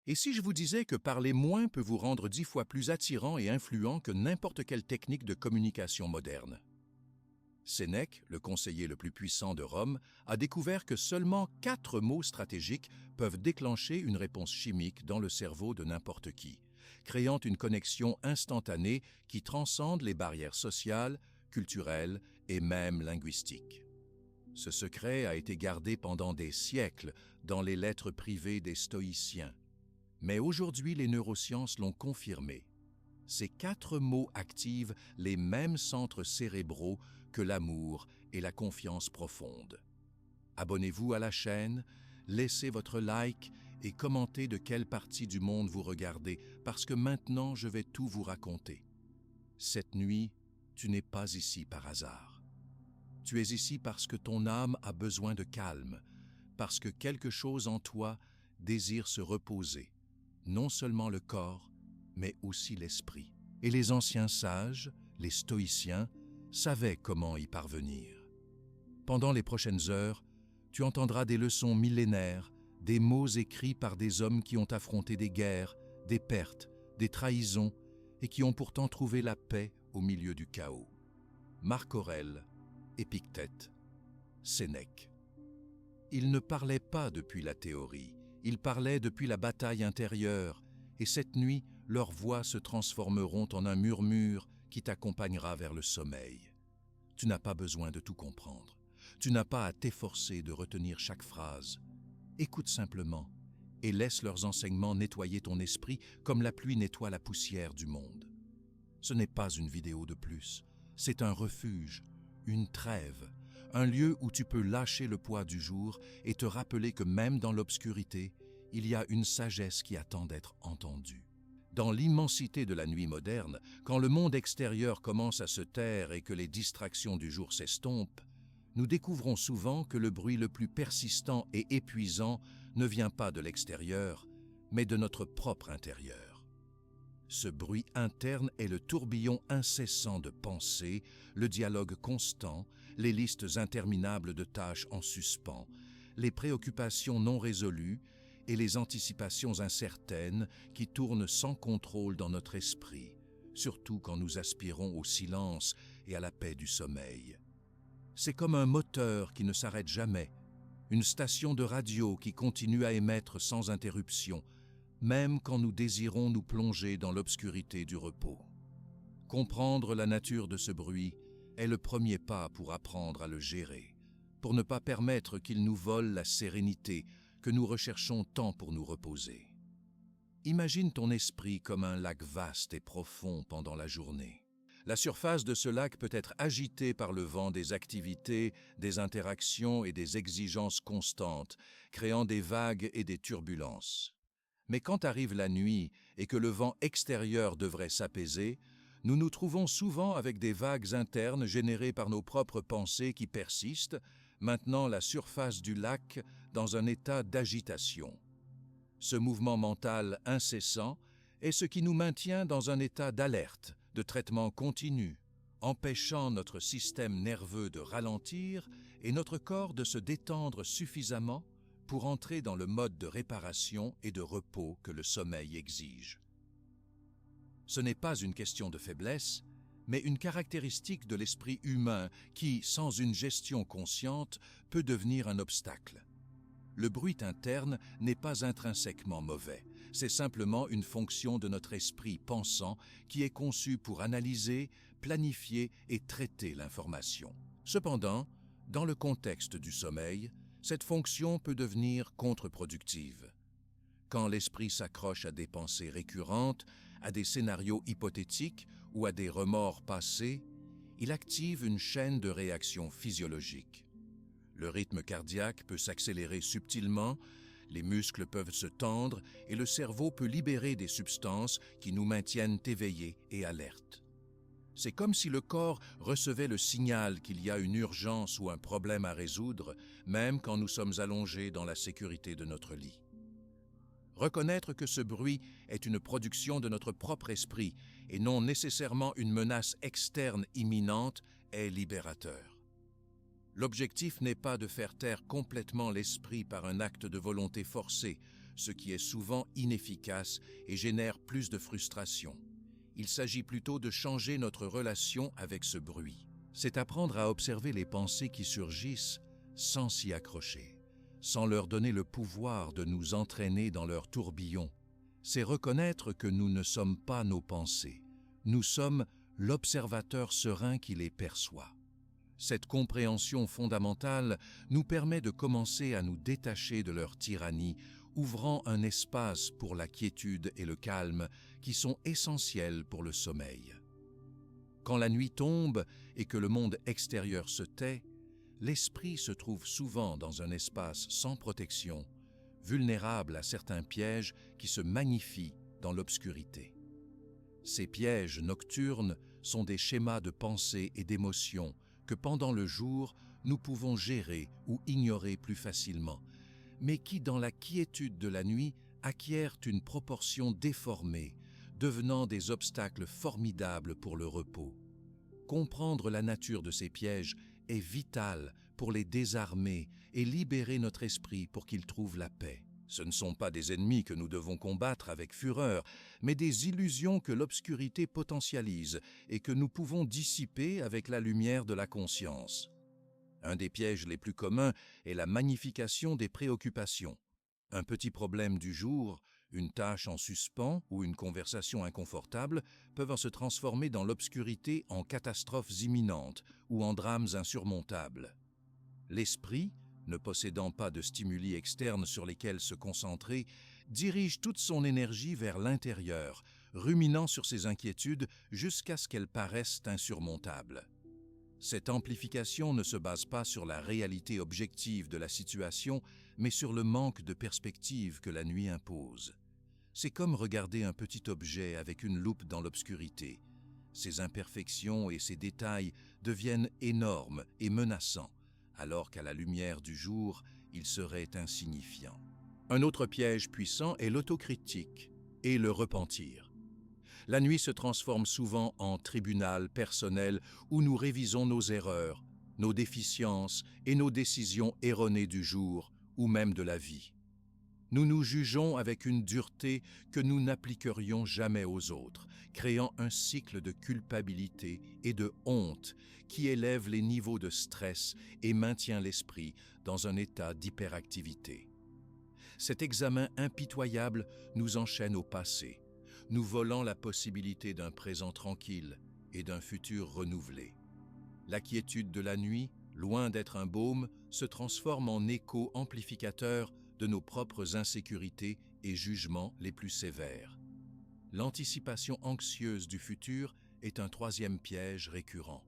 Et si je vous disais que parler moins peut vous rendre 10 fois plus attirant et influent que n'importe quelle technique de communication moderne? Sénèque, le conseiller le plus puissant de Rome, a découvert que seulement 4 mots stratégiques peuvent déclencher une réponse chimique dans le cerveau de n'importe qui, créant une connexion instantanée qui transcende les barrières sociales, culturelles et même linguistiques. Ce secret a été gardé pendant des siècles dans les lettres privées des stoïciens. Mais aujourd'hui, les neurosciences l'ont confirmé. Ces 4 mots activent les mêmes centres cérébraux que l'amour et la confiance profonde. Abonnez-vous à la chaîne, laissez votre like et commentez de quelle partie du monde vous regardez, parce que maintenant je vais tout vous raconter. Cette nuit, tu n'es pas ici par hasard. Tu es ici parce que ton âme a besoin de calme, parce que quelque chose en toi désire se reposer, non seulement le corps, mais aussi l'esprit. Et les anciens sages, les stoïciens, savaient comment y parvenir. Pendant les prochaines heures, tu entendras des leçons millénaires, des mots écrits par des hommes qui ont affronté des guerres, des pertes, des trahisons, et qui ont pourtant trouvé la paix au milieu du chaos. Marc Aurèle, Épictète, Sénèque. Ils ne parlaient pas depuis la théorie, ils parlaient depuis la bataille intérieure, et cette nuit, leurs voix se transformeront en un murmure qui t'accompagnera vers le sommeil. Tu n'as pas besoin de tout comprendre. Tu n'as pas à t'efforcer de retenir chaque phrase. Écoute simplement et laisse leurs enseignements nettoyer ton esprit comme la pluie nettoie la poussière du monde. Ce n'est pas une vidéo de plus, c'est un refuge, une trêve, un lieu où tu peux lâcher le poids du jour et te rappeler que même dans l'obscurité, il y a une sagesse qui attend d'être entendue. Dans l'immensité de la nuit moderne, quand le monde extérieur commence à se taire et que les distractions du jour s'estompent, nous découvrons souvent que le bruit le plus persistant et épuisant ne vient pas de l'extérieur, mais de notre propre intérieur. Ce bruit interne est le tourbillon incessant de pensées, le dialogue constant, les listes interminables de tâches en suspens, les préoccupations non résolues et les anticipations incertaines qui tournent sans contrôle dans notre esprit, surtout quand nous aspirons au silence et à la paix du sommeil. C'est comme un moteur qui ne s'arrête jamais, une station de radio qui continue à émettre sans interruption, même quand nous désirons nous plonger dans l'obscurité du repos. Comprendre la nature de ce bruit est le premier pas pour apprendre à le gérer, pour ne pas permettre qu'il nous vole la sérénité que nous recherchons tant pour nous reposer. Imagine ton esprit comme un lac vaste et profond pendant la journée. La surface de ce lac peut être agitée par le vent des activités, des interactions et des exigences constantes, créant des vagues et des turbulences. Mais quand arrive la nuit et que le vent extérieur devrait s'apaiser, nous nous trouvons souvent avec des vagues internes générées par nos propres pensées qui persistent, maintenant la surface du lac dans un état d'agitation. Ce mouvement mental incessant est ce qui nous maintient dans un état d'alerte, de traitement continu, empêchant notre système nerveux de ralentir et notre corps de se détendre suffisamment pour entrer dans le mode de réparation et de repos que le sommeil exige. Ce n'est pas une question de faiblesse, mais une caractéristique de l'esprit humain qui, sans une gestion consciente, peut devenir un obstacle. Le bruit interne n'est pas intrinsèquement mauvais, c'est simplement une fonction de notre esprit pensant qui est conçu pour analyser, planifier et traiter l'information. Cependant, dans le contexte du sommeil, cette fonction peut devenir contre-productive. Quand l'esprit s'accroche à des pensées récurrentes, à des scénarios hypothétiques ou à des remords passés, il active une chaîne de réactions physiologiques. Le rythme cardiaque peut s'accélérer subtilement, les muscles peuvent se tendre et le cerveau peut libérer des substances qui nous maintiennent éveillés et alertes. C'est comme si le corps recevait le signal qu'il y a une urgence ou un problème à résoudre, même quand nous sommes allongés dans la sécurité de notre lit. Reconnaître que ce bruit est une production de notre propre esprit et non nécessairement une menace externe imminente est libérateur. L'objectif n'est pas de faire taire complètement l'esprit par un acte de volonté forcée, ce qui est souvent inefficace et génère plus de frustration. Il s'agit plutôt de changer notre relation avec ce bruit. C'est apprendre à observer les pensées qui surgissent sans s'y accrocher, sans leur donner le pouvoir de nous entraîner dans leur tourbillon. C'est reconnaître que nous ne sommes pas nos pensées, nous sommes l'observateur serein qui les perçoit. Cette compréhension fondamentale nous permet de commencer à nous détacher de leur tyrannie, ouvrant un espace pour la quiétude et le calme qui sont essentiels pour le sommeil. Quand la nuit tombe et que le monde extérieur se tait, l'esprit se trouve souvent dans un espace sans protection, vulnérable à certains pièges qui se magnifient dans l'obscurité. Ces pièges nocturnes sont des schémas de pensée et d'émotions que pendant le jour, nous pouvons gérer ou ignorer plus facilement, mais qui, dans la quiétude de la nuit, acquièrent une proportion déformée, devenant des obstacles formidables pour le repos. Comprendre la nature de ces pièges est vital pour les désarmer et libérer notre esprit pour qu'il trouve la paix. Ce ne sont pas des ennemis que nous devons combattre avec fureur, mais des illusions que l'obscurité potentialise et que nous pouvons dissiper avec la lumière de la conscience. Un des pièges les plus communs est la magnification des préoccupations. Un petit problème du jour, une tâche en suspens ou une conversation inconfortable peuvent se transformer dans l'obscurité en catastrophes imminentes ou en drames insurmontables. L'esprit, ne possédant pas de stimuli externes sur lesquels se concentrer, dirige toute son énergie vers l'intérieur, ruminant sur ses inquiétudes jusqu'à ce qu'elles paraissent insurmontables. Cette amplification ne se base pas sur la réalité objective de la situation, mais sur le manque de perspective que la nuit impose. C'est comme regarder un petit objet avec une loupe dans l'obscurité. Ses imperfections et ses détails deviennent énormes et menaçants, alors qu'à la lumière du jour, ils seraient insignifiants. Un autre piège puissant est l'autocritique et le repentir. La nuit se transforme souvent en tribunal personnel où nous révisons nos erreurs, nos déficiences et nos décisions erronées du jour ou même de la vie. Nous nous jugeons avec une dureté que nous n'appliquerions jamais aux autres, créant un cycle de culpabilité et de honte qui élève les niveaux de stress et maintient l'esprit dans un état d'hyperactivité. Cet examen impitoyable nous enchaîne au passé, nous volant la possibilité d'un présent tranquille et d'un futur renouvelé. La quiétude de la nuit, loin d'être un baume, se transforme en écho amplificateur de nos propres insécurités et jugements les plus sévères. L'anticipation anxieuse du futur est un troisième piège récurrent.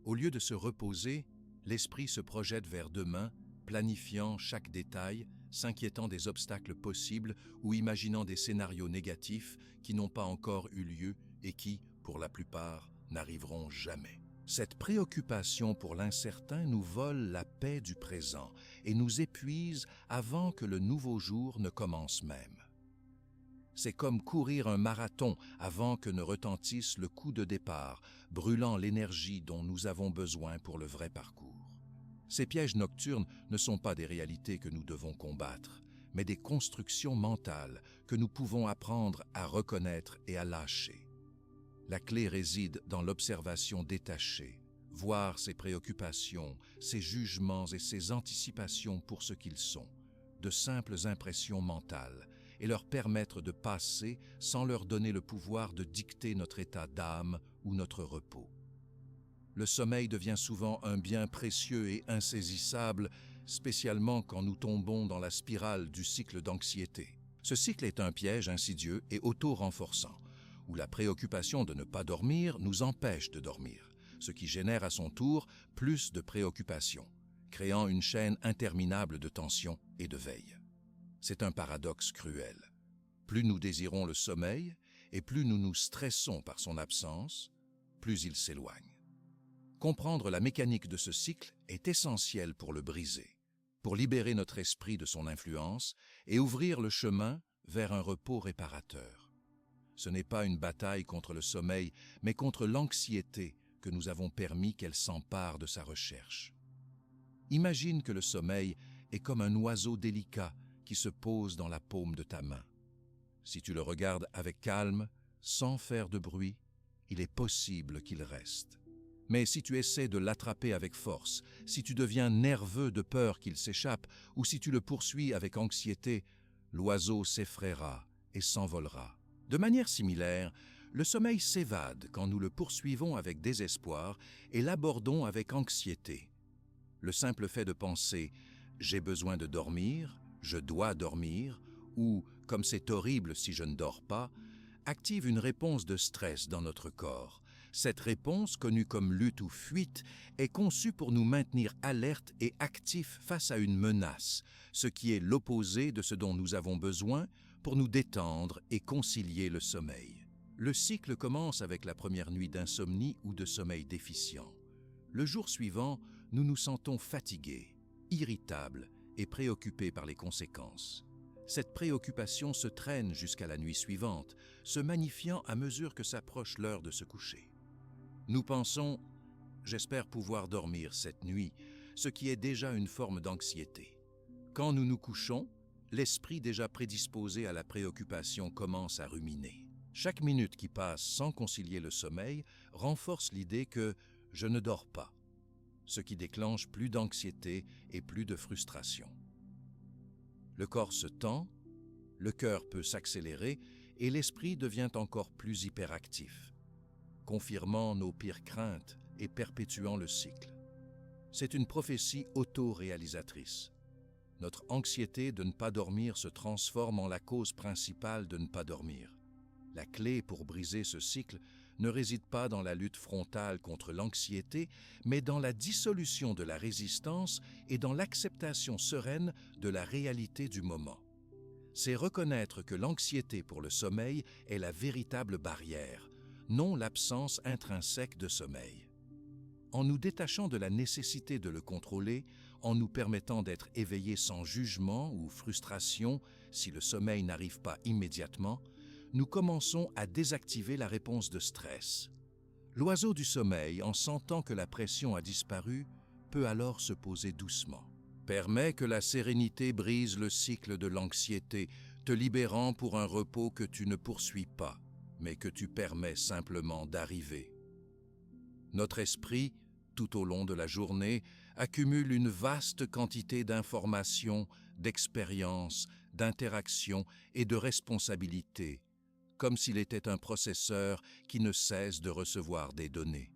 Au lieu de se reposer, l'esprit se projette vers demain, planifiant chaque détail, s'inquiétant des obstacles possibles ou imaginant des scénarios négatifs qui n'ont pas encore eu lieu et qui, pour la plupart, n'arriveront jamais. Cette préoccupation pour l'incertain nous vole la paix du présent et nous épuise avant que le nouveau jour ne commence même. C'est comme courir un marathon avant que ne retentisse le coup de départ, brûlant l'énergie dont nous avons besoin pour le vrai parcours. Ces pièges nocturnes ne sont pas des réalités que nous devons combattre, mais des constructions mentales que nous pouvons apprendre à reconnaître et à lâcher. La clé réside dans l'observation détachée, voir ses préoccupations, ses jugements et ses anticipations pour ce qu'ils sont, de simples impressions mentales, et leur permettre de passer sans leur donner le pouvoir de dicter notre état d'âme ou notre repos. Le sommeil devient souvent un bien précieux et insaisissable, spécialement quand nous tombons dans la spirale du cycle d'anxiété. Ce cycle est un piège insidieux et auto-renforçant, où la préoccupation de ne pas dormir nous empêche de dormir, ce qui génère à son tour plus de préoccupations, créant une chaîne interminable de tension et de veille. C'est un paradoxe cruel. Plus nous désirons le sommeil et plus nous nous stressons par son absence, plus il s'éloigne. Comprendre la mécanique de ce cycle est essentiel pour le briser, pour libérer notre esprit de son influence et ouvrir le chemin vers un repos réparateur. Ce n'est pas une bataille contre le sommeil, mais contre l'anxiété que nous avons permis qu'elle s'empare de sa recherche. Imagine que le sommeil est comme un oiseau délicat qui se pose dans la paume de ta main. Si tu le regardes avec calme, sans faire de bruit, il est possible qu'il reste. Mais si tu essaies de l'attraper avec force, si tu deviens nerveux de peur qu'il s'échappe, ou si tu le poursuis avec anxiété, l'oiseau s'effraiera et s'envolera. De manière similaire, le sommeil s'évade quand nous le poursuivons avec désespoir et l'abordons avec anxiété. Le simple fait de penser « j'ai besoin de dormir »,« je dois dormir » ou « comme c'est horrible si je ne dors pas » active une réponse de stress dans notre corps. Cette réponse, connue comme lutte ou fuite, est conçue pour nous maintenir alertes et actifs face à une menace, ce qui est l'opposé de ce dont nous avons besoin pour nous détendre et concilier le sommeil. Le cycle commence avec la première nuit d'insomnie ou de sommeil déficient. Le jour suivant, nous nous sentons fatigués, irritables et préoccupés par les conséquences. Cette préoccupation se traîne jusqu'à la nuit suivante, se magnifiant à mesure que s'approche l'heure de se coucher. Nous pensons « j'espère pouvoir dormir cette nuit », ce qui est déjà une forme d'anxiété. Quand nous nous couchons, l'esprit déjà prédisposé à la préoccupation commence à ruminer. Chaque minute qui passe sans concilier le sommeil renforce l'idée que « je ne dors pas », ce qui déclenche plus d'anxiété et plus de frustration. Le corps se tend, le cœur peut s'accélérer et l'esprit devient encore plus hyperactif, confirmant nos pires craintes et perpétuant le cycle. C'est une prophétie auto-réalisatrice. Notre anxiété de ne pas dormir se transforme en la cause principale de ne pas dormir. La clé pour briser ce cycle ne réside pas dans la lutte frontale contre l'anxiété, mais dans la dissolution de la résistance et dans l'acceptation sereine de la réalité du moment. C'est reconnaître que l'anxiété pour le sommeil est la véritable barrière, non l'absence intrinsèque de sommeil. En nous détachant de la nécessité de le contrôler, en nous permettant d'être éveillés sans jugement ou frustration si le sommeil n'arrive pas immédiatement, nous commençons à désactiver la réponse de stress. L'oiseau du sommeil, en sentant que la pression a disparu, peut alors se poser doucement. Permets que la sérénité brise le cycle de l'anxiété, te libérant pour un repos que tu ne poursuis pas, mais que tu permets simplement d'arriver. Notre esprit, tout au long de la journée, accumule une vaste quantité d'informations, d'expériences, d'interactions et de responsabilités, comme s'il était un processeur qui ne cesse de recevoir des données.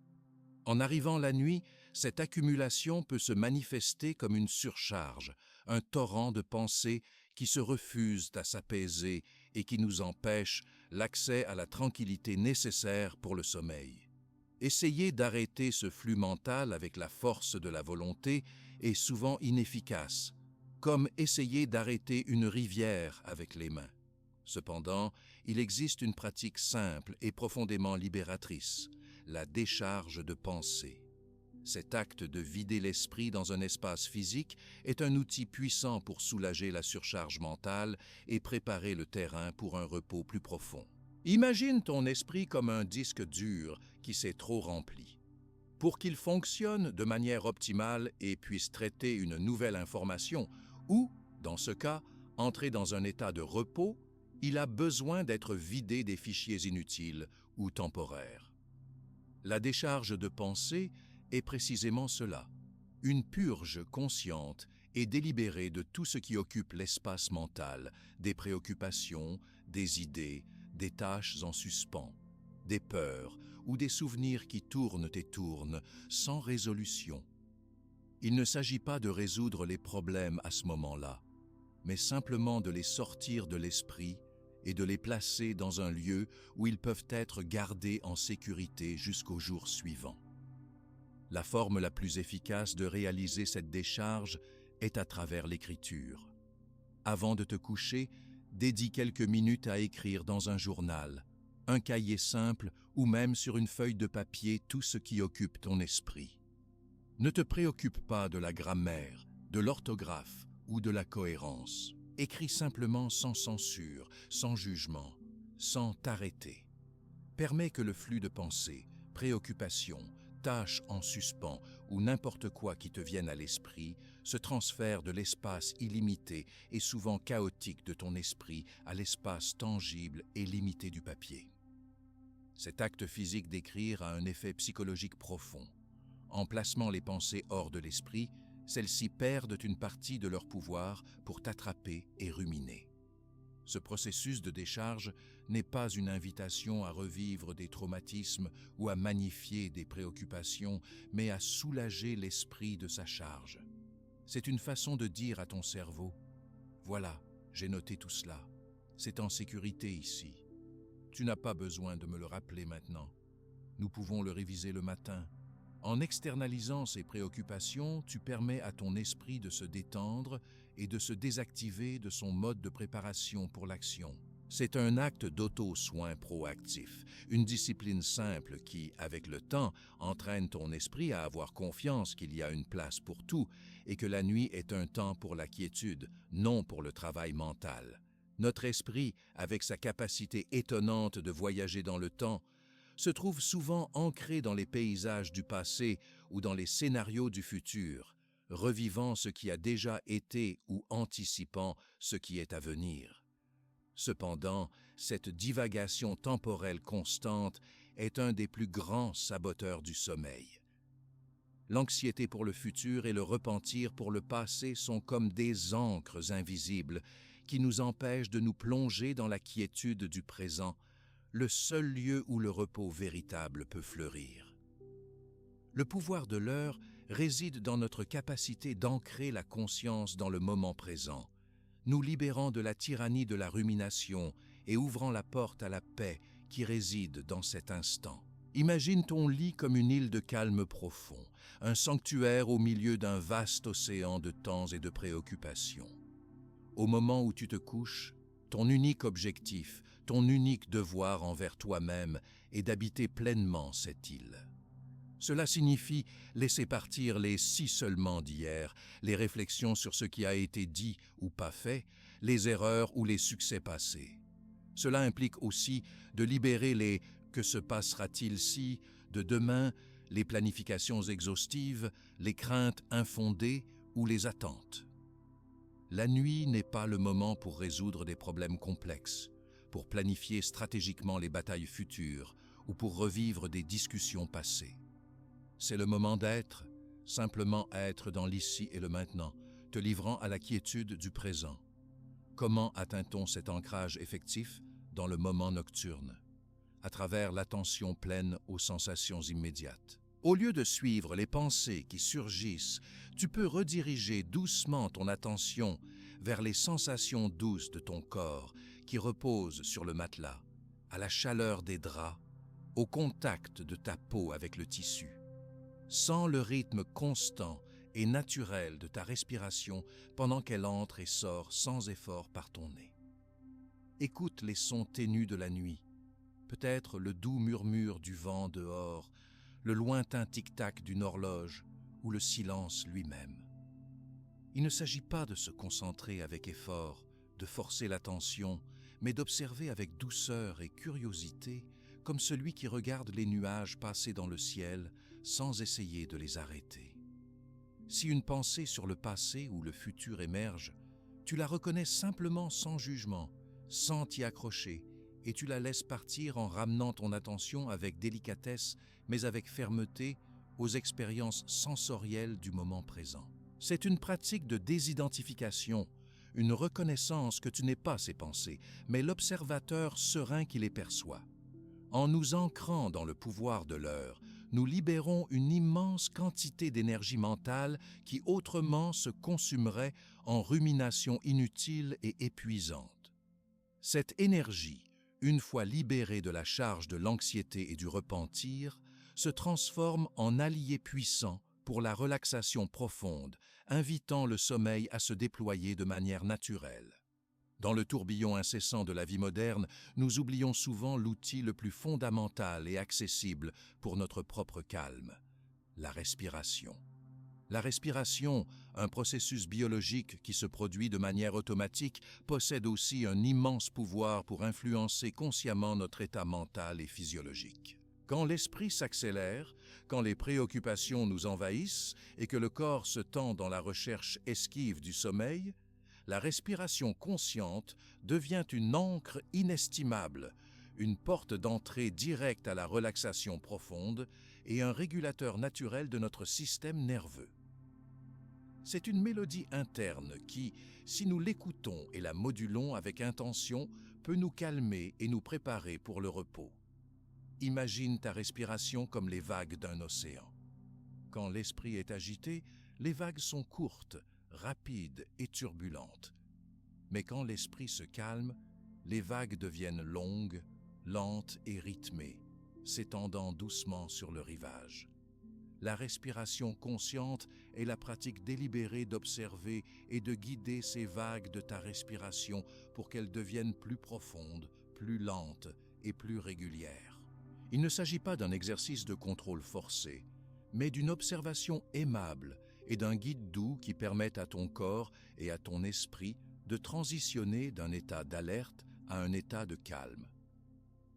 En arrivant la nuit, cette accumulation peut se manifester comme une surcharge, un torrent de pensées qui se refusent à s'apaiser et qui nous empêchent l'accès à la tranquillité nécessaire pour le sommeil. Essayer d'arrêter ce flux mental avec la force de la volonté est souvent inefficace, comme essayer d'arrêter une rivière avec les mains. Cependant, il existe une pratique simple et profondément libératrice, la décharge de pensée. Cet acte de vider l'esprit dans un espace physique est un outil puissant pour soulager la surcharge mentale et préparer le terrain pour un repos plus profond. Imagine ton esprit comme un disque dur qui s'est trop rempli. Pour qu'il fonctionne de manière optimale et puisse traiter une nouvelle information ou, dans ce cas, entrer dans un état de repos, il a besoin d'être vidé des fichiers inutiles ou temporaires. La décharge de pensée est précisément cela, une purge consciente et délibérée de tout ce qui occupe l'espace mental, des préoccupations, des idées, des tâches en suspens, des peurs ou des souvenirs qui tournent et tournent sans résolution. Il ne s'agit pas de résoudre les problèmes à ce moment-là, mais simplement de les sortir de l'esprit et de les placer dans un lieu où ils peuvent être gardés en sécurité jusqu'au jour suivant. La forme la plus efficace de réaliser cette décharge est à travers l'écriture. Avant de te coucher, dédie quelques minutes à écrire dans un journal, un cahier simple ou même sur une feuille de papier tout ce qui occupe ton esprit. Ne te préoccupe pas de la grammaire, de l'orthographe ou de la cohérence. Écris simplement sans censure, sans jugement, sans t'arrêter. Permets que le flux de pensées, préoccupations, tâche en suspens ou n'importe quoi qui te vienne à l'esprit se transfère de l'espace illimité et souvent chaotique de ton esprit à l'espace tangible et limité du papier. Cet acte physique d'écrire a un effet psychologique profond. En placant les pensées hors de l'esprit, celles-ci perdent une partie de leur pouvoir pour t'attraper et ruminer. Ce processus de décharge n'est pas une invitation à revivre des traumatismes ou à magnifier des préoccupations, mais à soulager l'esprit de sa charge. C'est une façon de dire à ton cerveau « Voilà, j'ai noté tout cela. C'est en sécurité ici. Tu n'as pas besoin de me le rappeler maintenant. Nous pouvons le réviser le matin. » En externalisant ces préoccupations, tu permets à ton esprit de se détendre et de se désactiver de son mode de préparation pour l'action. C'est un acte d'auto-soin proactif, une discipline simple qui, avec le temps, entraîne ton esprit à avoir confiance qu'il y a une place pour tout et que la nuit est un temps pour la quiétude, non pour le travail mental. Notre esprit, avec sa capacité étonnante de voyager dans le temps, se trouve souvent ancré dans les paysages du passé ou dans les scénarios du futur, revivant ce qui a déjà été ou anticipant ce qui est à venir. Cependant, cette divagation temporelle constante est un des plus grands saboteurs du sommeil. L'anxiété pour le futur et le repentir pour le passé sont comme des ancres invisibles qui nous empêchent de nous plonger dans la quiétude du présent, le seul lieu où le repos véritable peut fleurir. Le pouvoir de l'heure réside dans notre capacité d'ancrer la conscience dans le moment présent, nous libérant de la tyrannie de la rumination et ouvrant la porte à la paix qui réside dans cet instant. Imagine ton lit comme une île de calme profond, un sanctuaire au milieu d'un vaste océan de temps et de préoccupations. Au moment où tu te couches, ton unique objectif, ton unique devoir envers toi-même est d'habiter pleinement cette île. Cela signifie laisser partir les si seulement d'hier, les réflexions sur ce qui a été dit ou pas fait, les erreurs ou les succès passés. Cela implique aussi de libérer les « que se passera-t-il si » de demain, les planifications exhaustives, les craintes infondées ou les attentes. La nuit n'est pas le moment pour résoudre des problèmes complexes, pour planifier stratégiquement les batailles futures ou pour revivre des discussions passées. C'est le moment d'être, simplement être dans l'ici et le maintenant, te livrant à la quiétude du présent. Comment atteint-on cet ancrage effectif dans le moment nocturne? À travers l'attention pleine aux sensations immédiates. Au lieu de suivre les pensées qui surgissent, tu peux rediriger doucement ton attention vers les sensations douces de ton corps qui reposent sur le matelas, à la chaleur des draps, au contact de ta peau avec le tissu. Sens le rythme constant et naturel de ta respiration pendant qu'elle entre et sort sans effort par ton nez. Écoute les sons ténus de la nuit, peut-être le doux murmure du vent dehors, le lointain tic-tac d'une horloge ou le silence lui-même. Il ne s'agit pas de se concentrer avec effort, de forcer l'attention, mais d'observer avec douceur et curiosité, comme celui qui regarde les nuages passer dans le ciel sans essayer de les arrêter. Si une pensée sur le passé ou le futur émerge, tu la reconnais simplement sans jugement, sans t'y accrocher, et tu la laisses partir en ramenant ton attention avec délicatesse, mais avec fermeté, aux expériences sensorielles du moment présent. C'est une pratique de désidentification, une reconnaissance que tu n'es pas ces pensées, mais l'observateur serein qui les perçoit. En nous ancrant dans le pouvoir de l'heure, nous libérons une immense quantité d'énergie mentale qui autrement se consumerait en rumination inutile et épuisante. Cette énergie, une fois libérée de la charge de l'anxiété et du repentir, se transforme en allié puissant pour la relaxation profonde, invitant le sommeil à se déployer de manière naturelle. Dans le tourbillon incessant de la vie moderne, nous oublions souvent l'outil le plus fondamental et accessible pour notre propre calme, la respiration. La respiration, un processus biologique qui se produit de manière automatique, possède aussi un immense pouvoir pour influencer consciemment notre état mental et physiologique. Quand l'esprit s'accélère, quand les préoccupations nous envahissent et que le corps se tend dans la recherche esquive du sommeil, la respiration consciente devient une ancre inestimable, une porte d'entrée directe à la relaxation profonde et un régulateur naturel de notre système nerveux. C'est une mélodie interne qui, si nous l'écoutons et la modulons avec intention, peut nous calmer et nous préparer pour le repos. Imagine ta respiration comme les vagues d'un océan. Quand l'esprit est agité, les vagues sont courtes, rapides et turbulentes. Mais quand l'esprit se calme, les vagues deviennent longues, lentes et rythmées, s'étendant doucement sur le rivage. La respiration consciente est la pratique délibérée d'observer et de guider ces vagues de ta respiration pour qu'elles deviennent plus profondes, plus lentes et plus régulières. Il ne s'agit pas d'un exercice de contrôle forcé, mais d'une observation aimable et d'un guide doux qui permettent à ton corps et à ton esprit de transitionner d'un état d'alerte à un état de calme.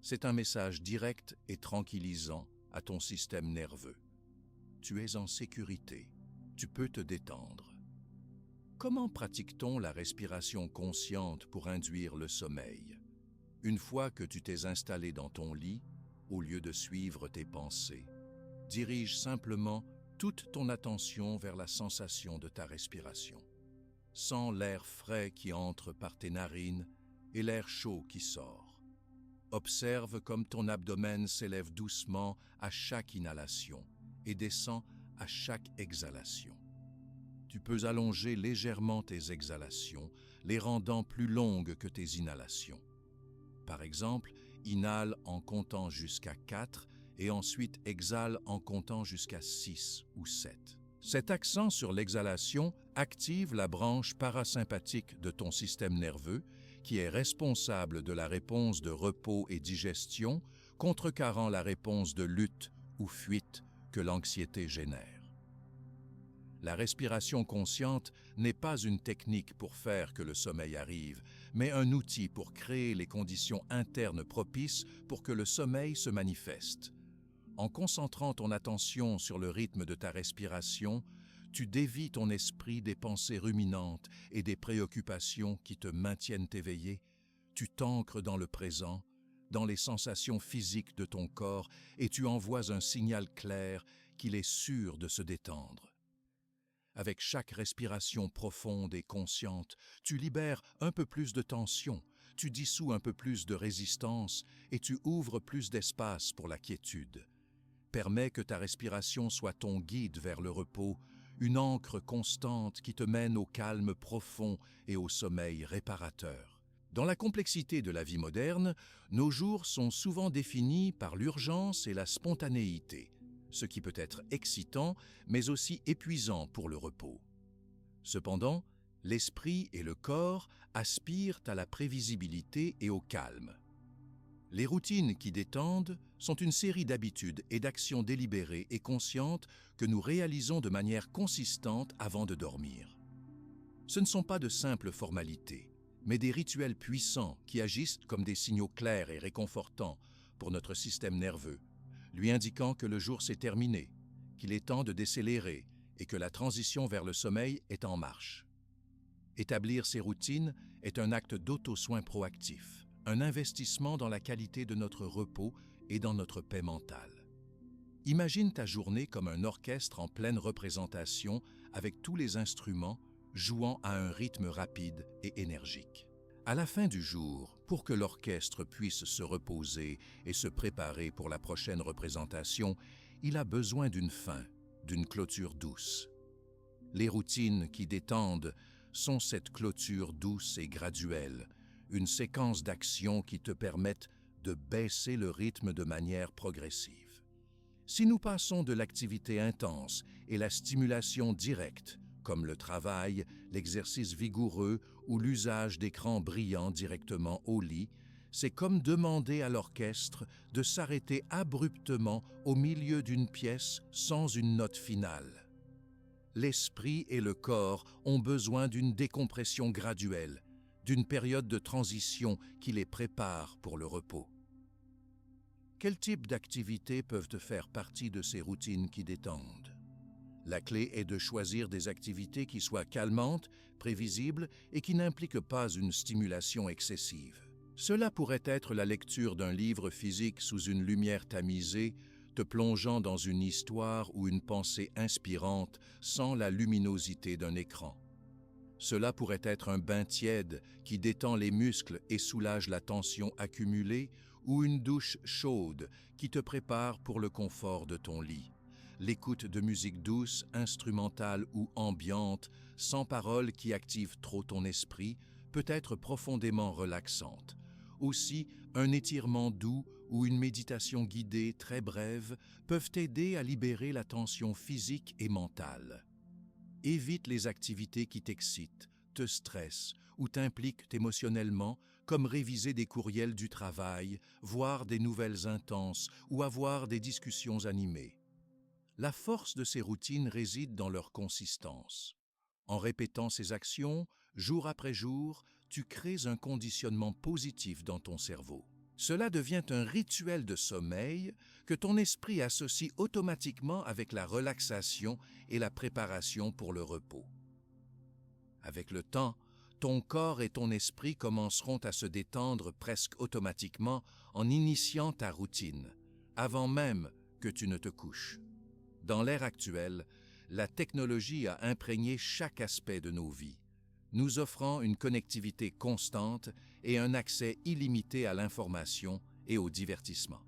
C'est un message direct et tranquillisant à ton système nerveux. Tu es en sécurité, tu peux te détendre. Comment pratique-t-on la respiration consciente pour induire le sommeil? Une fois que tu t'es installé dans ton lit, au lieu de suivre tes pensées, dirige simplement toute ton attention vers la sensation de ta respiration. Sens l'air frais qui entre par tes narines et l'air chaud qui sort. Observe comme ton abdomen s'élève doucement à chaque inhalation et descend à chaque exhalation. Tu peux allonger légèrement tes exhalations, les rendant plus longues que tes inhalations. Par exemple, inhale en comptant jusqu'à 4 et ensuite exhale en comptant jusqu'à 6 ou 7. Cet accent sur l'exhalation active la branche parasympathique de ton système nerveux qui est responsable de la réponse de repos et digestion, contrecarrant la réponse de lutte ou fuite que l'anxiété génère. La respiration consciente n'est pas une technique pour faire que le sommeil arrive, mais un outil pour créer les conditions internes propices pour que le sommeil se manifeste. En concentrant ton attention sur le rythme de ta respiration, tu dévies ton esprit des pensées ruminantes et des préoccupations qui te maintiennent éveillé. Tu t'ancres dans le présent, dans les sensations physiques de ton corps et tu envoies un signal clair qu'il est sûr de se détendre. Avec chaque respiration profonde et consciente, tu libères un peu plus de tension, tu dissous un peu plus de résistance et tu ouvres plus d'espace pour la quiétude. Permets que ta respiration soit ton guide vers le repos, une ancre constante qui te mène au calme profond et au sommeil réparateur. Dans la complexité de la vie moderne, nos jours sont souvent définis par l'urgence et la spontanéité, ce qui peut être excitant, mais aussi épuisant pour le repos. Cependant, l'esprit et le corps aspirent à la prévisibilité et au calme. Les routines qui détendent sont une série d'habitudes et d'actions délibérées et conscientes que nous réalisons de manière consistante avant de dormir. Ce ne sont pas de simples formalités, mais des rituels puissants qui agissent comme des signaux clairs et réconfortants pour notre système nerveux, lui indiquant que le jour s'est terminé, qu'il est temps de décélérer et que la transition vers le sommeil est en marche. Établir ces routines est un acte d'auto-soin proactif, un investissement dans la qualité de notre repos et dans notre paix mentale. Imagine ta journée comme un orchestre en pleine représentation avec tous les instruments jouant à un rythme rapide et énergique. À la fin du jour, pour que l'orchestre puisse se reposer et se préparer pour la prochaine représentation, il a besoin d'une fin, d'une clôture douce. Les routines qui détendent sont cette clôture douce et graduelle, une séquence d'actions qui te permettent de baisser le rythme de manière progressive. Si nous passons de l'activité intense et la stimulation directe, comme le travail, l'exercice vigoureux ou l'usage d'écrans brillants directement au lit, c'est comme demander à l'orchestre de s'arrêter abruptement au milieu d'une pièce sans une note finale. L'esprit et le corps ont besoin d'une décompression graduelle, d'une période de transition qui les prépare pour le repos. Quel type d'activités peuvent faire partie de ces routines qui détendent? La clé est de choisir des activités qui soient calmantes, prévisibles et qui n'impliquent pas une stimulation excessive. Cela pourrait être la lecture d'un livre physique sous une lumière tamisée, te plongeant dans une histoire ou une pensée inspirante sans la luminosité d'un écran. Cela pourrait être un bain tiède qui détend les muscles et soulage la tension accumulée, ou une douche chaude qui te prépare pour le confort de ton lit. L'écoute de musique douce, instrumentale ou ambiante, sans paroles qui activent trop ton esprit, peut être profondément relaxante. Aussi, un étirement doux ou une méditation guidée très brève peuvent t'aider à libérer la tension physique et mentale. Évite les activités qui t'excitent, te stressent ou t'impliquent émotionnellement, comme réviser des courriels du travail, voir des nouvelles intenses ou avoir des discussions animées. La force de ces routines réside dans leur consistance. En répétant ces actions, jour après jour, tu crées un conditionnement positif dans ton cerveau. Cela devient un rituel de sommeil que ton esprit associe automatiquement avec la relaxation et la préparation pour le repos. Avec le temps, ton corps et ton esprit commenceront à se détendre presque automatiquement en initiant ta routine, avant même que tu ne te couches. Dans l'ère actuelle, la technologie a imprégné chaque aspect de nos vies, nous offrant une connectivité constante et un accès illimité à l'information et au divertissement.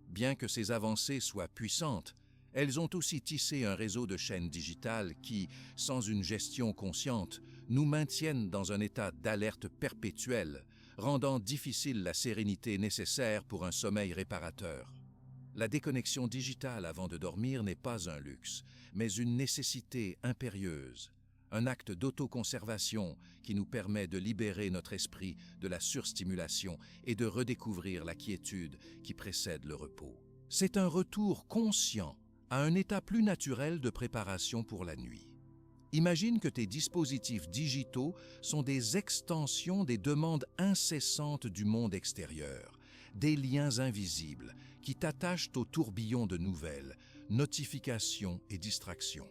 Bien que ces avancées soient puissantes, elles ont aussi tissé un réseau de chaînes digitales qui, sans une gestion consciente, nous maintiennent dans un état d'alerte perpétuelle, rendant difficile la sérénité nécessaire pour un sommeil réparateur. La déconnexion digitale avant de dormir n'est pas un luxe, mais une nécessité impérieuse, un acte d'autoconservation qui nous permet de libérer notre esprit de la surstimulation et de redécouvrir la quiétude qui précède le repos. C'est un retour conscient à un état plus naturel de préparation pour la nuit. Imagine que tes dispositifs digitaux sont des extensions des demandes incessantes du monde extérieur, des liens invisibles qui t'attachent au tourbillon de nouvelles, notifications et distractions.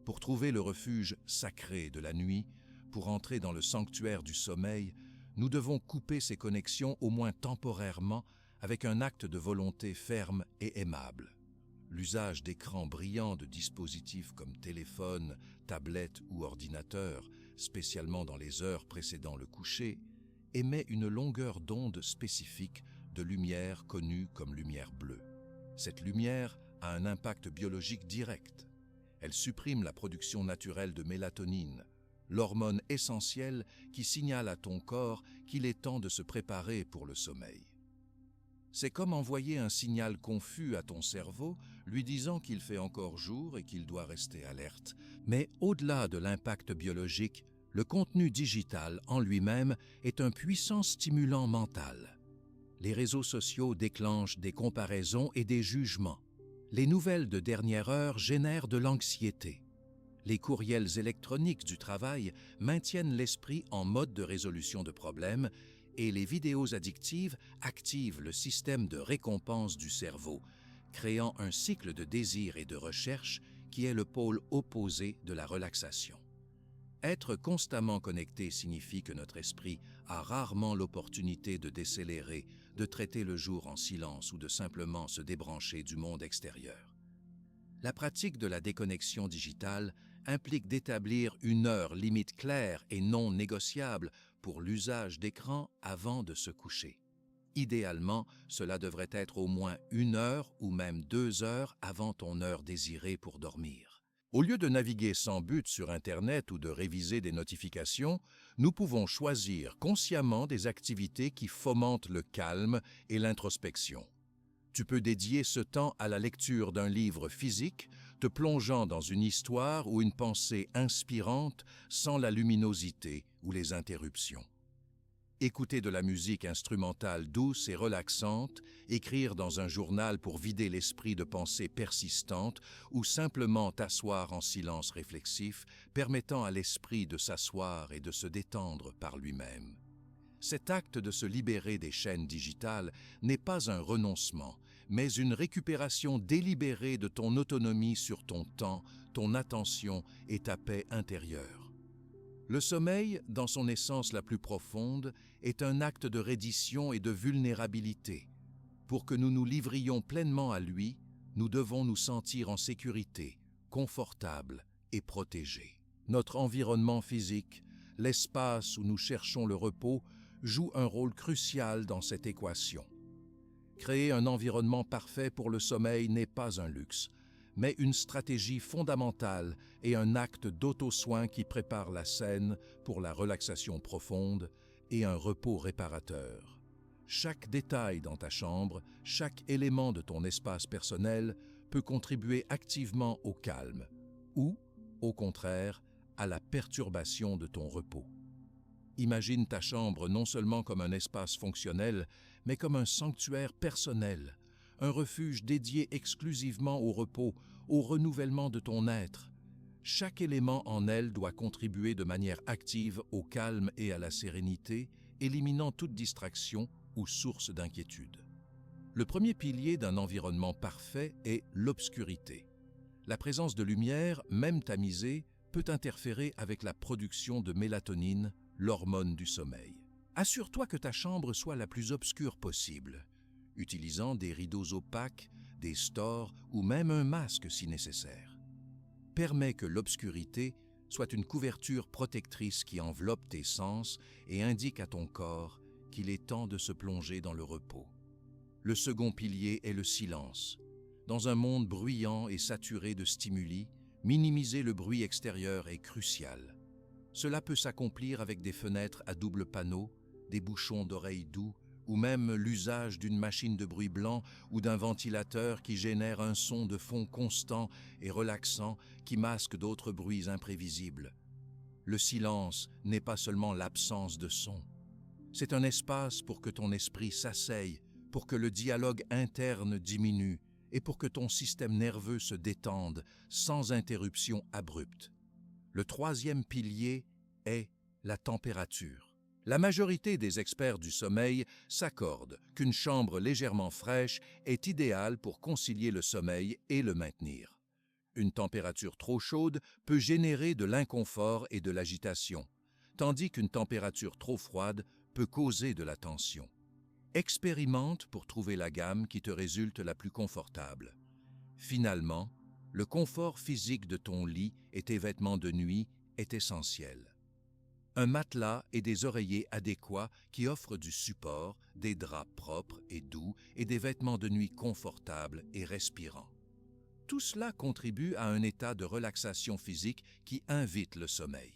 Pour trouver le refuge sacré de la nuit, pour entrer dans le sanctuaire du sommeil, nous devons couper ces connexions au moins temporairement avec un acte de volonté ferme et aimable. L'usage d'écrans brillants de dispositifs comme téléphone, tablette ou ordinateur, spécialement dans les heures précédant le coucher, émet une longueur d'onde spécifique de lumière connue comme lumière bleue. Cette lumière a un impact biologique direct. Elle supprime la production naturelle de mélatonine, l'hormone essentielle qui signale à ton corps qu'il est temps de se préparer pour le sommeil. C'est comme envoyer un signal confus à ton cerveau, lui disant qu'il fait encore jour et qu'il doit rester alerte. Mais au-delà de l'impact biologique, le contenu digital en lui-même est un puissant stimulant mental. Les réseaux sociaux déclenchent des comparaisons et des jugements. Les nouvelles de dernière heure génèrent de l'anxiété. Les courriels électroniques du travail maintiennent l'esprit en mode de résolution de problèmes et les vidéos addictives activent le système de récompense du cerveau, créant un cycle de désir et de recherche qui est le pôle opposé de la relaxation. Être constamment connecté signifie que notre esprit a rarement l'opportunité de décélérer, de traiter le jour en silence ou de simplement se débrancher du monde extérieur. La pratique de la déconnexion digitale implique d'établir une heure limite claire et non négociable pour l'usage d'écran avant de se coucher. Idéalement, cela devrait être au moins 1 heure ou même 2 heures avant ton heure désirée pour dormir. Au lieu de naviguer sans but sur Internet ou de réviser des notifications, nous pouvons choisir consciemment des activités qui fomentent le calme et l'introspection. Tu peux dédier ce temps à la lecture d'un livre physique, te plongeant dans une histoire ou une pensée inspirante sans la luminosité ou les interruptions. Écouter de la musique instrumentale douce et relaxante, écrire dans un journal pour vider l'esprit de pensées persistantes ou simplement t'asseoir en silence réflexif, permettant à l'esprit de s'asseoir et de se détendre par lui-même. Cet acte de se libérer des chaînes digitales n'est pas un renoncement, mais une récupération délibérée de ton autonomie sur ton temps, ton attention et ta paix intérieure. Le sommeil, dans son essence la plus profonde, est un acte de reddition et de vulnérabilité. Pour que nous nous livrions pleinement à lui, nous devons nous sentir en sécurité, confortables et protégés. Notre environnement physique, l'espace où nous cherchons le repos, joue un rôle crucial dans cette équation. Créer un environnement parfait pour le sommeil n'est pas un luxe, mais une stratégie fondamentale et un acte d'auto-soin qui prépare la scène pour la relaxation profonde et un repos réparateur. Chaque détail dans ta chambre, chaque élément de ton espace personnel peut contribuer activement au calme ou, au contraire, à la perturbation de ton repos. Imagine ta chambre non seulement comme un espace fonctionnel, mais comme un sanctuaire personnel, un refuge dédié exclusivement au repos, au renouvellement de ton être. Chaque élément en elle doit contribuer de manière active au calme et à la sérénité, éliminant toute distraction ou source d'inquiétude. Le premier pilier d'un environnement parfait est l'obscurité. La présence de lumière, même tamisée, peut interférer avec la production de mélatonine, l'hormone du sommeil. Assure-toi que ta chambre soit la plus obscure possible, utilisant des rideaux opaques, des stores ou même un masque si nécessaire. Permets que l'obscurité soit une couverture protectrice qui enveloppe tes sens et indique à ton corps qu'il est temps de se plonger dans le repos. Le second pilier est le silence. Dans un monde bruyant et saturé de stimuli, minimiser le bruit extérieur est crucial. Cela peut s'accomplir avec des fenêtres à double panneau, des bouchons d'oreilles doux ou même l'usage d'une machine de bruit blanc ou d'un ventilateur qui génère un son de fond constant et relaxant qui masque d'autres bruits imprévisibles. Le silence n'est pas seulement l'absence de son. C'est un espace pour que ton esprit s'asseye, pour que le dialogue interne diminue et pour que ton système nerveux se détende sans interruption abrupte. Le troisième pilier est la température. La majorité des experts du sommeil s'accordent qu'une chambre légèrement fraîche est idéale pour concilier le sommeil et le maintenir. Une température trop chaude peut générer de l'inconfort et de l'agitation, tandis qu'une température trop froide peut causer de la tension. Expérimente pour trouver la gamme qui te résulte la plus confortable. Finalement, le confort physique de ton lit et tes vêtements de nuit est essentiel. Un matelas et des oreillers adéquats qui offrent du support, des draps propres et doux et des vêtements de nuit confortables et respirants. Tout cela contribue à un état de relaxation physique qui invite le sommeil.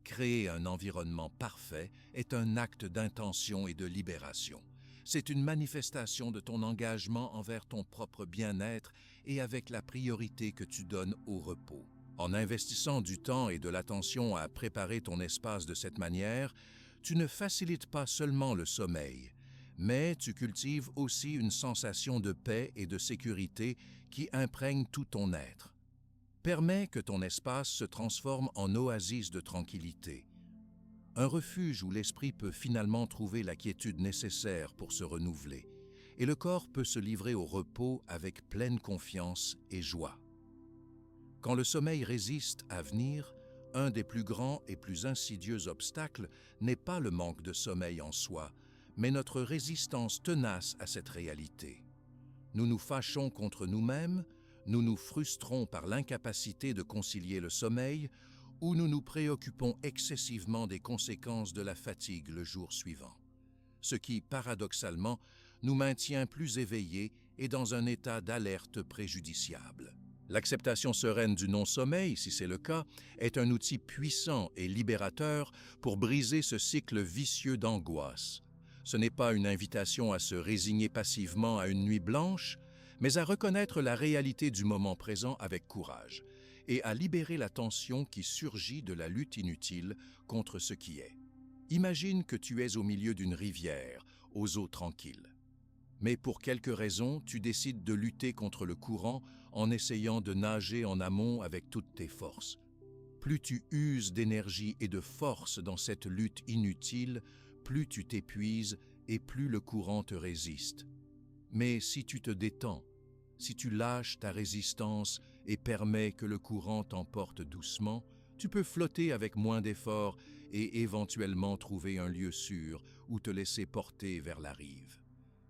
Créer un environnement parfait est un acte d'intention et de libération. C'est une manifestation de ton engagement envers ton propre bien-être et avec la priorité que tu donnes au repos. En investissant du temps et de l'attention à préparer ton espace de cette manière, tu ne facilites pas seulement le sommeil, mais tu cultives aussi une sensation de paix et de sécurité qui imprègne tout ton être. Permets que ton espace se transforme en oasis de tranquillité, un refuge où l'esprit peut finalement trouver la quiétude nécessaire pour se renouveler, et le corps peut se livrer au repos avec pleine confiance et joie. Quand le sommeil résiste à venir, un des plus grands et plus insidieux obstacles n'est pas le manque de sommeil en soi, mais notre résistance tenace à cette réalité. Nous nous fâchons contre nous-mêmes, nous nous frustrons par l'incapacité de concilier le sommeil ou nous nous préoccupons excessivement des conséquences de la fatigue le jour suivant, ce qui, paradoxalement, nous maintient plus éveillés et dans un état d'alerte préjudiciable. L'acceptation sereine du non-sommeil, si c'est le cas, est un outil puissant et libérateur pour briser ce cycle vicieux d'angoisse. Ce n'est pas une invitation à se résigner passivement à une nuit blanche, mais à reconnaître la réalité du moment présent avec courage et à libérer la tension qui surgit de la lutte inutile contre ce qui est. Imagine que tu es au milieu d'une rivière, aux eaux tranquilles. Mais pour quelque raison, tu décides de lutter contre le courant en essayant de nager en amont avec toutes tes forces. Plus tu uses d'énergie et de force dans cette lutte inutile, plus tu t'épuises et plus le courant te résiste. Mais si tu te détends, si tu lâches ta résistance et permets que le courant t'emporte doucement, tu peux flotter avec moins d'efforts et éventuellement trouver un lieu sûr où te laisser porter vers la rive.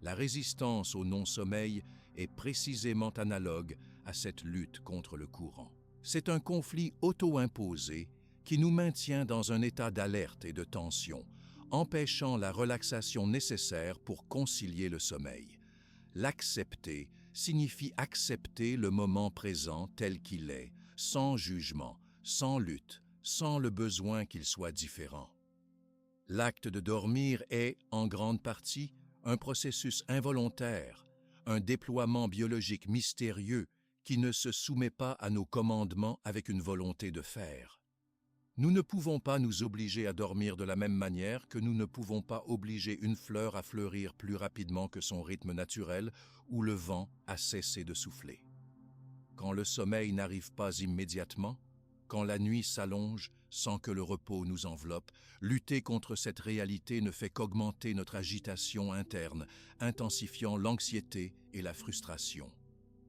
La résistance au non-sommeil est précisément analogue à cette lutte contre le courant. C'est un conflit auto-imposé qui nous maintient dans un état d'alerte et de tension, empêchant la relaxation nécessaire pour concilier le sommeil. L'accepter signifie accepter le moment présent tel qu'il est, sans jugement, sans lutte, sans le besoin qu'il soit différent. L'acte de dormir est, en grande partie, un processus involontaire, un déploiement biologique mystérieux qui ne se soumet pas à nos commandements avec une volonté de faire. Nous ne pouvons pas nous obliger à dormir de la même manière que nous ne pouvons pas obliger une fleur à fleurir plus rapidement que son rythme naturel ou le vent à cesser de souffler. Quand le sommeil n'arrive pas immédiatement, quand la nuit s'allonge sans que le repos nous enveloppe, lutter contre cette réalité ne fait qu'augmenter notre agitation interne, intensifiant l'anxiété et la frustration.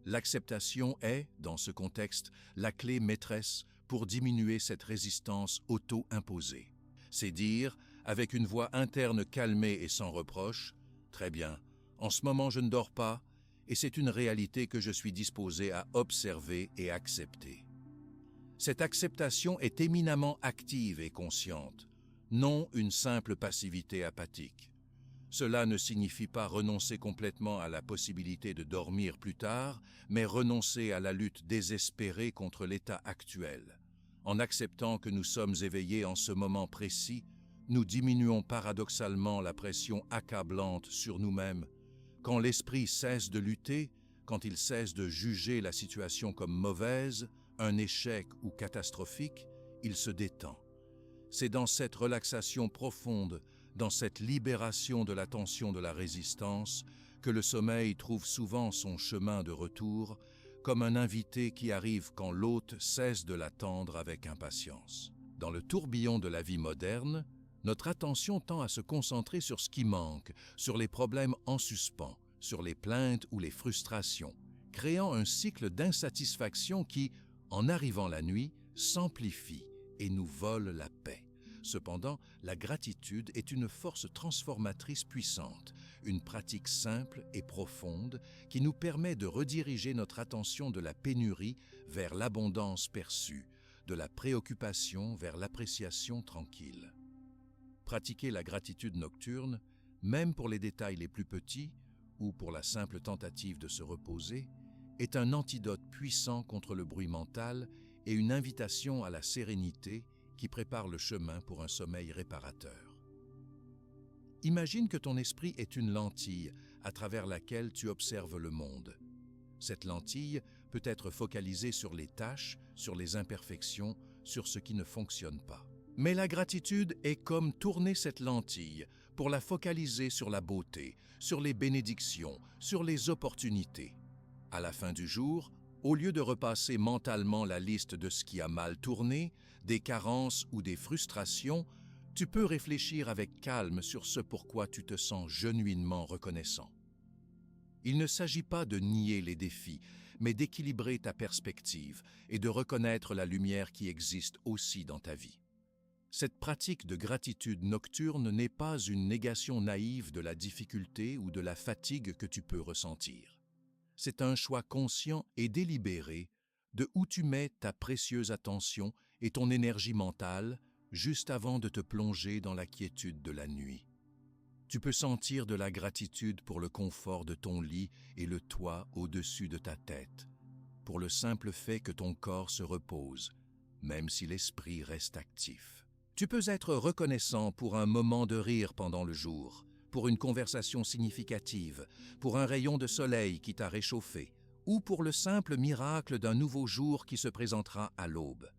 L'acceptation est, dans ce contexte, la clé maîtresse pour diminuer cette résistance auto-imposée. C'est dire, avec une voix interne calmée et sans reproche, « Très bien, en ce moment je ne dors pas, et c'est une réalité que je suis disposé à observer et accepter. » Cette acceptation est éminemment active et consciente, non une simple passivité apathique. Cela ne signifie pas renoncer complètement à la possibilité de dormir plus tard, mais renoncer à la lutte désespérée contre l'état actuel. En acceptant que nous sommes éveillés en ce moment précis, nous diminuons paradoxalement la pression accablante sur nous-mêmes. Quand l'esprit cesse de lutter, quand il cesse de juger la situation comme mauvaise, un échec ou catastrophique, il se détend. C'est dans cette relaxation profonde, dans cette libération de la tension de la résistance, que le sommeil trouve souvent son chemin de retour, comme un invité qui arrive quand l'hôte cesse de l'attendre avec impatience. Dans le tourbillon de la vie moderne, notre attention tend à se concentrer sur ce qui manque, sur les problèmes en suspens, sur les plaintes ou les frustrations, créant un cycle d'insatisfaction qui, en arrivant la nuit, s'amplifie et nous vole la paix. Cependant, la gratitude est une force transformatrice puissante, une pratique simple et profonde qui nous permet de rediriger notre attention de la pénurie vers l'abondance perçue, de la préoccupation vers l'appréciation tranquille. Pratiquer la gratitude nocturne, même pour les détails les plus petits ou pour la simple tentative de se reposer, est un antidote puissant contre le bruit mental et une invitation à la sérénité qui prépare le chemin pour un sommeil réparateur. Imagine que ton esprit est une lentille à travers laquelle tu observes le monde. Cette lentille peut être focalisée sur les tâches, sur les imperfections, sur ce qui ne fonctionne pas. Mais la gratitude est comme tourner cette lentille pour la focaliser sur la beauté, sur les bénédictions, sur les opportunités. À la fin du jour, au lieu de repasser mentalement la liste de ce qui a mal tourné, des carences ou des frustrations, tu peux réfléchir avec calme sur ce pourquoi tu te sens genuinement reconnaissant. Il ne s'agit pas de nier les défis, mais d'équilibrer ta perspective et de reconnaître la lumière qui existe aussi dans ta vie. Cette pratique de gratitude nocturne n'est pas une négation naïve de la difficulté ou de la fatigue que tu peux ressentir. C'est un choix conscient et délibéré de où tu mets ta précieuse attention et ton énergie mentale juste avant de te plonger dans la quiétude de la nuit. Tu peux sentir de la gratitude pour le confort de ton lit et le toit au-dessus de ta tête, pour le simple fait que ton corps se repose, même si l'esprit reste actif. Tu peux être reconnaissant pour un moment de rire pendant le jour, pour une conversation significative, pour un rayon de soleil qui t'a réchauffé, ou pour le simple miracle d'un nouveau jour qui se présentera à l'aube.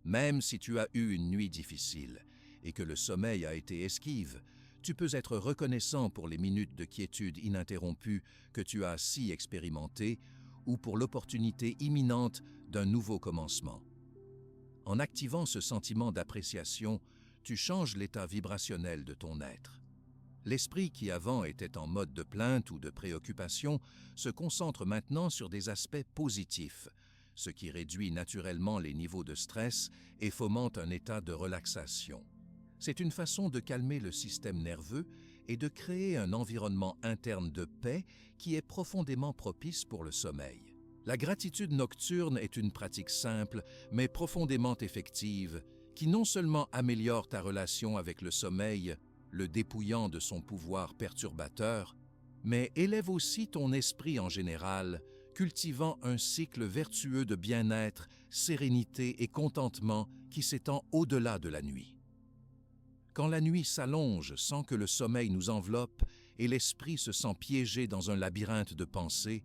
Même si tu as eu une nuit difficile et que le sommeil a été esquive, tu peux être reconnaissant pour les minutes de quiétude ininterrompue que tu as si expérimentées ou pour l'opportunité imminente d'un nouveau commencement. En activant ce sentiment d'appréciation, tu changes l'état vibrationnel de ton être. L'esprit qui avant était en mode de plainte ou de préoccupation se concentre maintenant sur des aspects positifs, ce qui réduit naturellement les niveaux de stress et fomente un état de relaxation. C'est une façon de calmer le système nerveux et de créer un environnement interne de paix qui est profondément propice pour le sommeil. La gratitude nocturne est une pratique simple mais profondément effective qui non seulement améliore ta relation avec le sommeil, le dépouillant de son pouvoir perturbateur, mais élève aussi ton esprit en général, cultivant un cycle vertueux de bien-être, sérénité et contentement qui s'étend au-delà de la nuit. Quand la nuit s'allonge sans que le sommeil nous enveloppe et l'esprit se sent piégé dans un labyrinthe de pensées,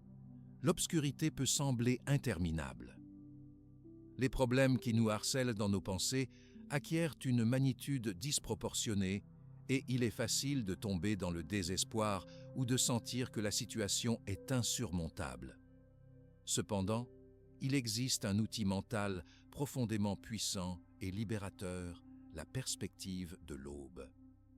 l'obscurité peut sembler interminable. Les problèmes qui nous harcèlent dans nos pensées acquièrent une magnitude disproportionnée et il est facile de tomber dans le désespoir ou de sentir que la situation est insurmontable. Cependant, il existe un outil mental profondément puissant et libérateur, la perspective de l'aube.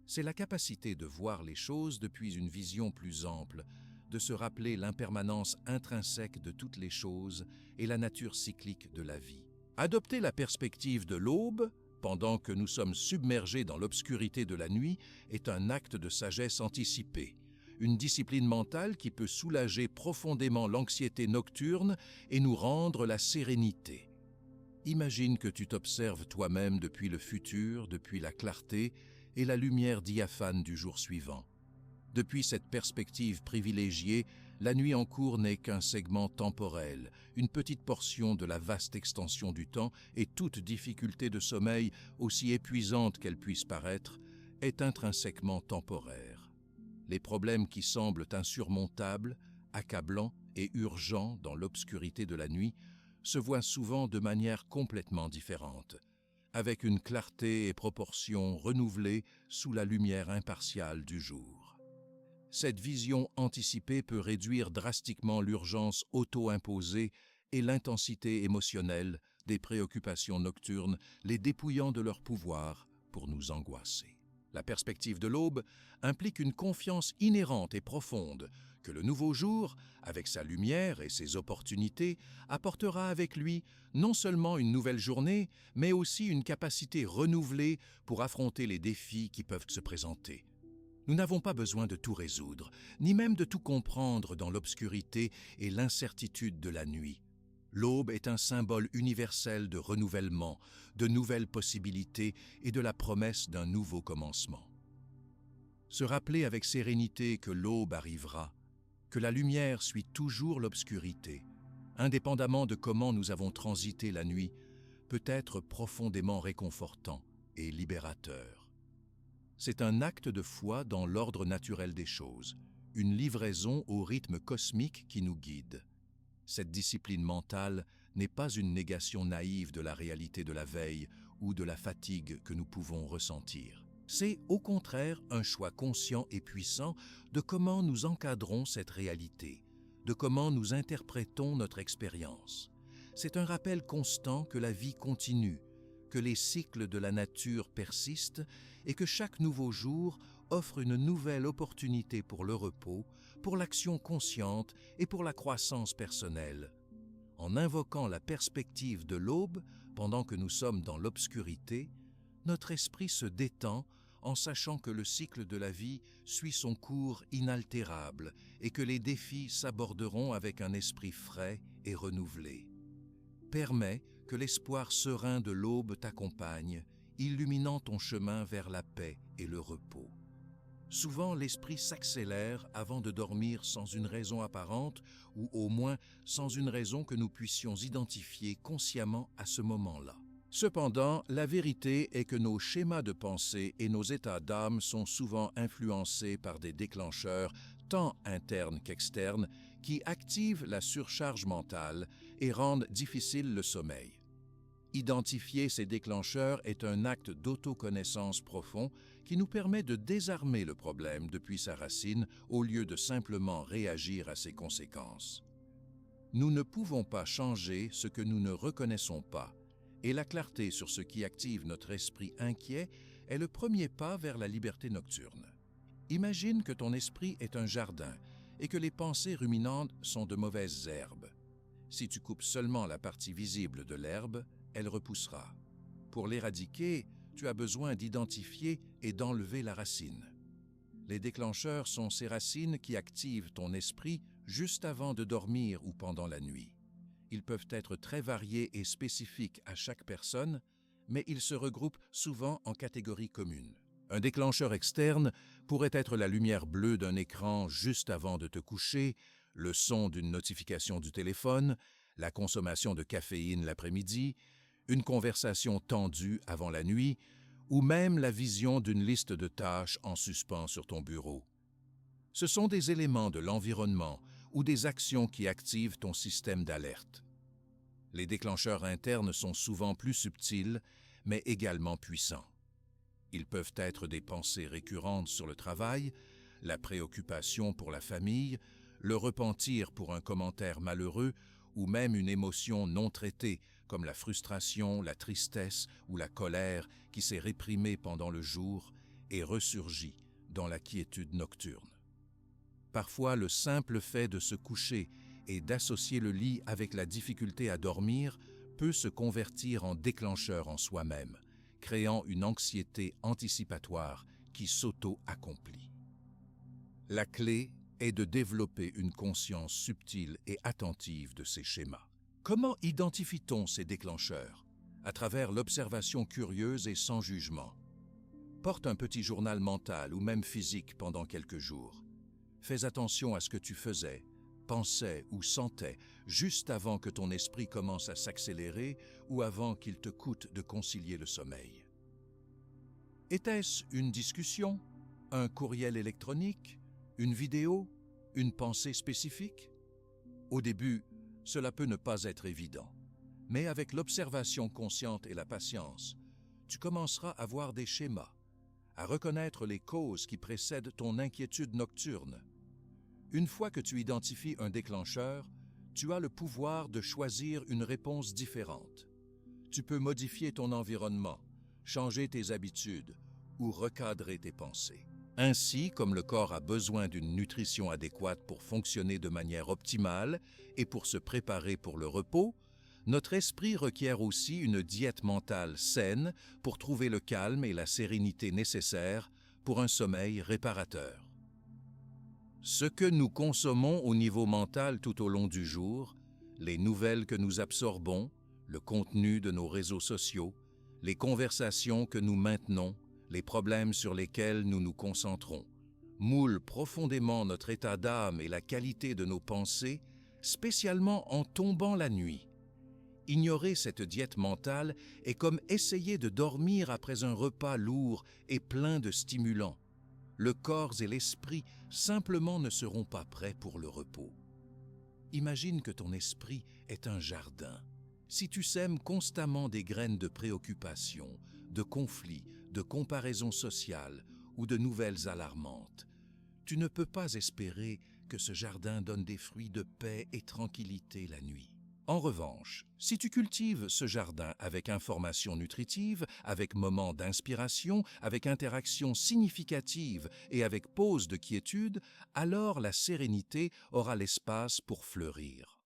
C'est la capacité de voir les choses depuis une vision plus ample, de se rappeler l'impermanence intrinsèque de toutes les choses et la nature cyclique de la vie. Adopter la perspective de l'aube, pendant que nous sommes submergés dans l'obscurité de la nuit, est un acte de sagesse anticipée, une discipline mentale qui peut soulager profondément l'anxiété nocturne et nous rendre la sérénité. Imagine que tu t'observes toi-même depuis le futur, depuis la clarté et la lumière diaphane du jour suivant. Depuis cette perspective privilégiée, la nuit en cours n'est qu'un segment temporel, une petite portion de la vaste extension du temps, et toute difficulté de sommeil, aussi épuisante qu'elle puisse paraître, est intrinsèquement temporaire. Les problèmes qui semblent insurmontables, accablants et urgents dans l'obscurité de la nuit se voient souvent de manière complètement différente, avec une clarté et proportion renouvelées sous la lumière impartiale du jour. Cette vision anticipée peut réduire drastiquement l'urgence auto-imposée et l'intensité émotionnelle des préoccupations nocturnes, les dépouillant de leur pouvoir pour nous angoisser. La perspective de l'aube implique une confiance inhérente et profonde que le nouveau jour, avec sa lumière et ses opportunités, apportera avec lui non seulement une nouvelle journée, mais aussi une capacité renouvelée pour affronter les défis qui peuvent se présenter. Nous n'avons pas besoin de tout résoudre, ni même de tout comprendre dans l'obscurité et l'incertitude de la nuit. L'aube est un symbole universel de renouvellement, de nouvelles possibilités et de la promesse d'un nouveau commencement. Se rappeler avec sérénité que l'aube arrivera, que la lumière suit toujours l'obscurité, indépendamment de comment nous avons transité la nuit, peut être profondément réconfortant et libérateur. C'est un acte de foi dans l'ordre naturel des choses, une livraison au rythme cosmique qui nous guide. Cette discipline mentale n'est pas une négation naïve de la réalité de la veille ou de la fatigue que nous pouvons ressentir. C'est au contraire un choix conscient et puissant de comment nous encadrons cette réalité, de comment nous interprétons notre expérience. C'est un rappel constant que la vie continue, que les cycles de la nature persistent et que chaque nouveau jour offre une nouvelle opportunité pour le repos, pour l'action consciente et pour la croissance personnelle. En invoquant la perspective de l'aube pendant que nous sommes dans l'obscurité, notre esprit se détend en sachant que le cycle de la vie suit son cours inaltérable et que les défis s'aborderont avec un esprit frais et renouvelé. Permets que l'espoir serein de l'aube t'accompagne, illuminant ton chemin vers la paix et le repos. Souvent, l'esprit s'accélère avant de dormir sans une raison apparente ou au moins sans une raison que nous puissions identifier consciemment à ce moment-là. Cependant, la vérité est que nos schémas de pensée et nos états d'âme sont souvent influencés par des déclencheurs tant internes qu'externes qui activent la surcharge mentale et rendent difficile le sommeil. Identifier ces déclencheurs est un acte d'autoconnaissance profond qui nous permet de désarmer le problème depuis sa racine au lieu de simplement réagir à ses conséquences. Nous ne pouvons pas changer ce que nous ne reconnaissons pas, et la clarté sur ce qui active notre esprit inquiet est le premier pas vers la liberté nocturne. Imagine que ton esprit est un jardin et que les pensées ruminantes sont de mauvaises herbes. Si tu coupes seulement la partie visible de l'herbe, elle repoussera. Pour l'éradiquer, tu as besoin d'identifier et d'enlever la racine. Les déclencheurs sont ces racines qui activent ton esprit juste avant de dormir ou pendant la nuit. Ils peuvent être très variés et spécifiques à chaque personne, mais ils se regroupent souvent en catégories communes. Un déclencheur externe pourrait être la lumière bleue d'un écran juste avant de te coucher, le son d'une notification du téléphone, la consommation de caféine l'après-midi, une conversation tendue avant la nuit, ou même la vision d'une liste de tâches en suspens sur ton bureau. Ce sont des éléments de l'environnement ou des actions qui activent ton système d'alerte. Les déclencheurs internes sont souvent plus subtils, mais également puissants. Ils peuvent être des pensées récurrentes sur le travail, la préoccupation pour la famille, le repentir pour un commentaire malheureux ou même une émotion non traitée comme la frustration, la tristesse ou la colère qui s'est réprimée pendant le jour et ressurgit dans la quiétude nocturne. Parfois, le simple fait de se coucher et d'associer le lit avec la difficulté à dormir peut se convertir en déclencheur en soi-même, créant une anxiété anticipatoire qui s'auto-accomplit. La clé est de développer une conscience subtile et attentive de ces schémas. Comment identifie-t-on ces déclencheurs? À travers l'observation curieuse et sans jugement. Porte un petit journal mental ou même physique pendant quelques jours. Fais attention à ce que tu faisais, pensais ou sentais juste avant que ton esprit commence à s'accélérer ou avant qu'il te coûte de concilier le sommeil. Était-ce une discussion, un courriel électronique, une vidéo, une pensée spécifique? Au début, cela peut ne pas être évident, mais avec l'observation consciente et la patience, tu commenceras à voir des schémas, à reconnaître les causes qui précèdent ton inquiétude nocturne. Une fois que tu identifies un déclencheur, tu as le pouvoir de choisir une réponse différente. Tu peux modifier ton environnement, changer tes habitudes ou recadrer tes pensées. Ainsi, comme le corps a besoin d'une nutrition adéquate pour fonctionner de manière optimale et pour se préparer pour le repos, notre esprit requiert aussi une diète mentale saine pour trouver le calme et la sérénité nécessaires pour un sommeil réparateur. Ce que nous consommons au niveau mental tout au long du jour, les nouvelles que nous absorbons, le contenu de nos réseaux sociaux, les conversations que nous maintenons, les problèmes sur lesquels nous nous concentrons, moulent profondément notre état d'âme et la qualité de nos pensées, spécialement en tombant la nuit. Ignorer cette diète mentale est comme essayer de dormir après un repas lourd et plein de stimulants. Le corps et l'esprit simplement ne seront pas prêts pour le repos. Imagine que ton esprit est un jardin. Si tu sèmes constamment des graines de préoccupation, de conflits, de comparaisons sociales ou de nouvelles alarmantes, tu ne peux pas espérer que ce jardin donne des fruits de paix et tranquillité la nuit. En revanche, si tu cultives ce jardin avec information nutritive, avec moments d'inspiration, avec interactions significatives et avec pause de quiétude, alors la sérénité aura l'espace pour fleurir.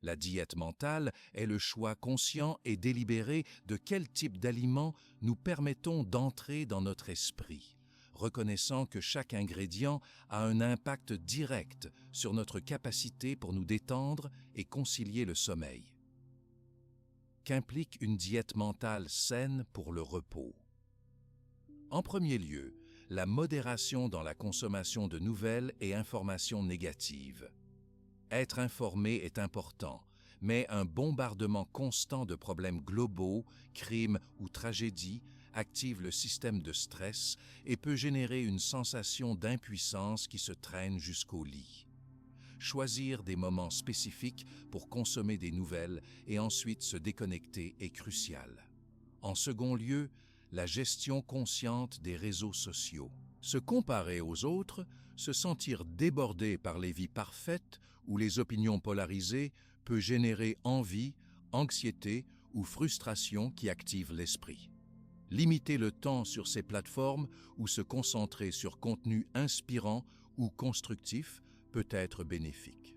La diète mentale est le choix conscient et délibéré de quel type d'aliments nous permettons d'entrer dans notre esprit, reconnaissant que chaque ingrédient a un impact direct sur notre capacité pour nous détendre et concilier le sommeil. Qu'implique une diète mentale saine pour le repos? En premier lieu, la modération dans la consommation de nouvelles et informations négatives. Être informé est important, mais un bombardement constant de problèmes globaux, crimes ou tragédies active le système de stress et peut générer une sensation d'impuissance qui se traîne jusqu'au lit. Choisir des moments spécifiques pour consommer des nouvelles et ensuite se déconnecter est crucial. En second lieu, la gestion consciente des réseaux sociaux. Se comparer aux autres, se sentir débordé par les vies parfaites ou les opinions polarisées peut générer envie, anxiété ou frustration qui activent l'esprit. Limiter le temps sur ces plateformes ou se concentrer sur contenu inspirant ou constructif peut être bénéfique.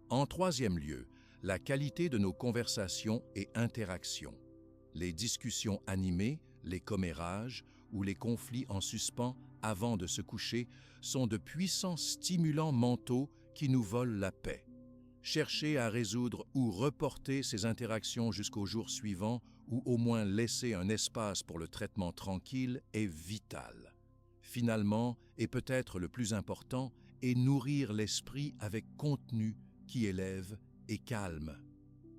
En troisième lieu, la qualité de nos conversations et interactions. Les discussions animées, les commérages ou les conflits en suspens avant de se coucher sont de puissants stimulants mentaux qui nous volent la paix. Chercher à résoudre ou reporter ces interactions jusqu'au jour suivant ou au moins laisser un espace pour le traitement tranquille est vital. Finalement, et peut-être le plus important, est nourrir l'esprit avec contenu qui élève et calme.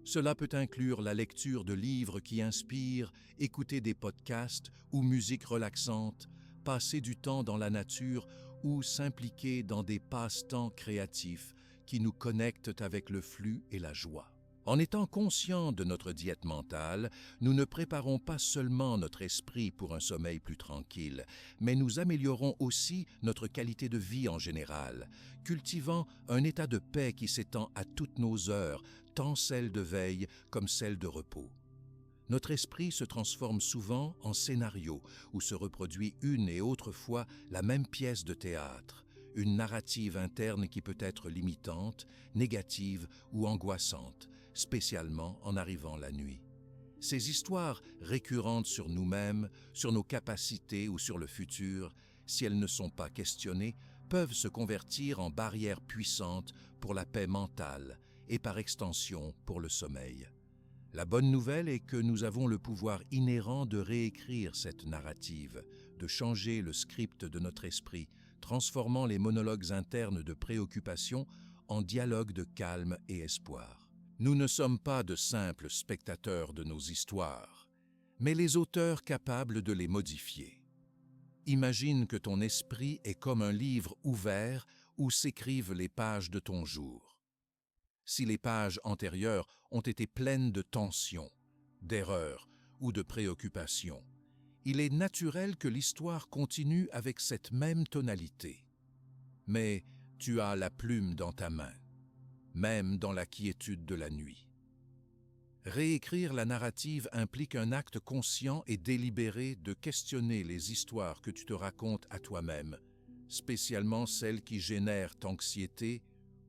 Cela peut inclure la lecture de livres qui inspirent, écouter des podcasts ou musique relaxante, passer du temps dans la nature ou s'impliquer dans des passe-temps créatifs qui nous connectent avec le flux et la joie. En étant conscients de notre diète mentale, nous ne préparons pas seulement notre esprit pour un sommeil plus tranquille, mais nous améliorons aussi notre qualité de vie en général, cultivant un état de paix qui s'étend à toutes nos heures, tant celles de veille comme celles de repos. Notre esprit se transforme souvent en scénario où se reproduit une et autre fois la même pièce de théâtre, une narrative interne qui peut être limitante, négative ou angoissante, spécialement en arrivant la nuit. Ces histoires récurrentes sur nous-mêmes, sur nos capacités ou sur le futur, si elles ne sont pas questionnées, peuvent se convertir en barrières puissantes pour la paix mentale et par extension pour le sommeil. La bonne nouvelle est que nous avons le pouvoir inhérent de réécrire cette narrative, de changer le script de notre esprit, transformant les monologues internes de préoccupation en dialogues de calme et espoir. Nous ne sommes pas de simples spectateurs de nos histoires, mais les auteurs capables de les modifier. Imagine que ton esprit est comme un livre ouvert où s'écrivent les pages de ton jour. Si les pages antérieures ont été pleines de tensions, d'erreurs ou de préoccupations, il est naturel que l'histoire continue avec cette même tonalité. Mais tu as la plume dans ta main, même dans la quiétude de la nuit. Réécrire la narrative implique un acte conscient et délibéré de questionner les histoires que tu te racontes à toi-même, spécialement celles qui génèrent anxiété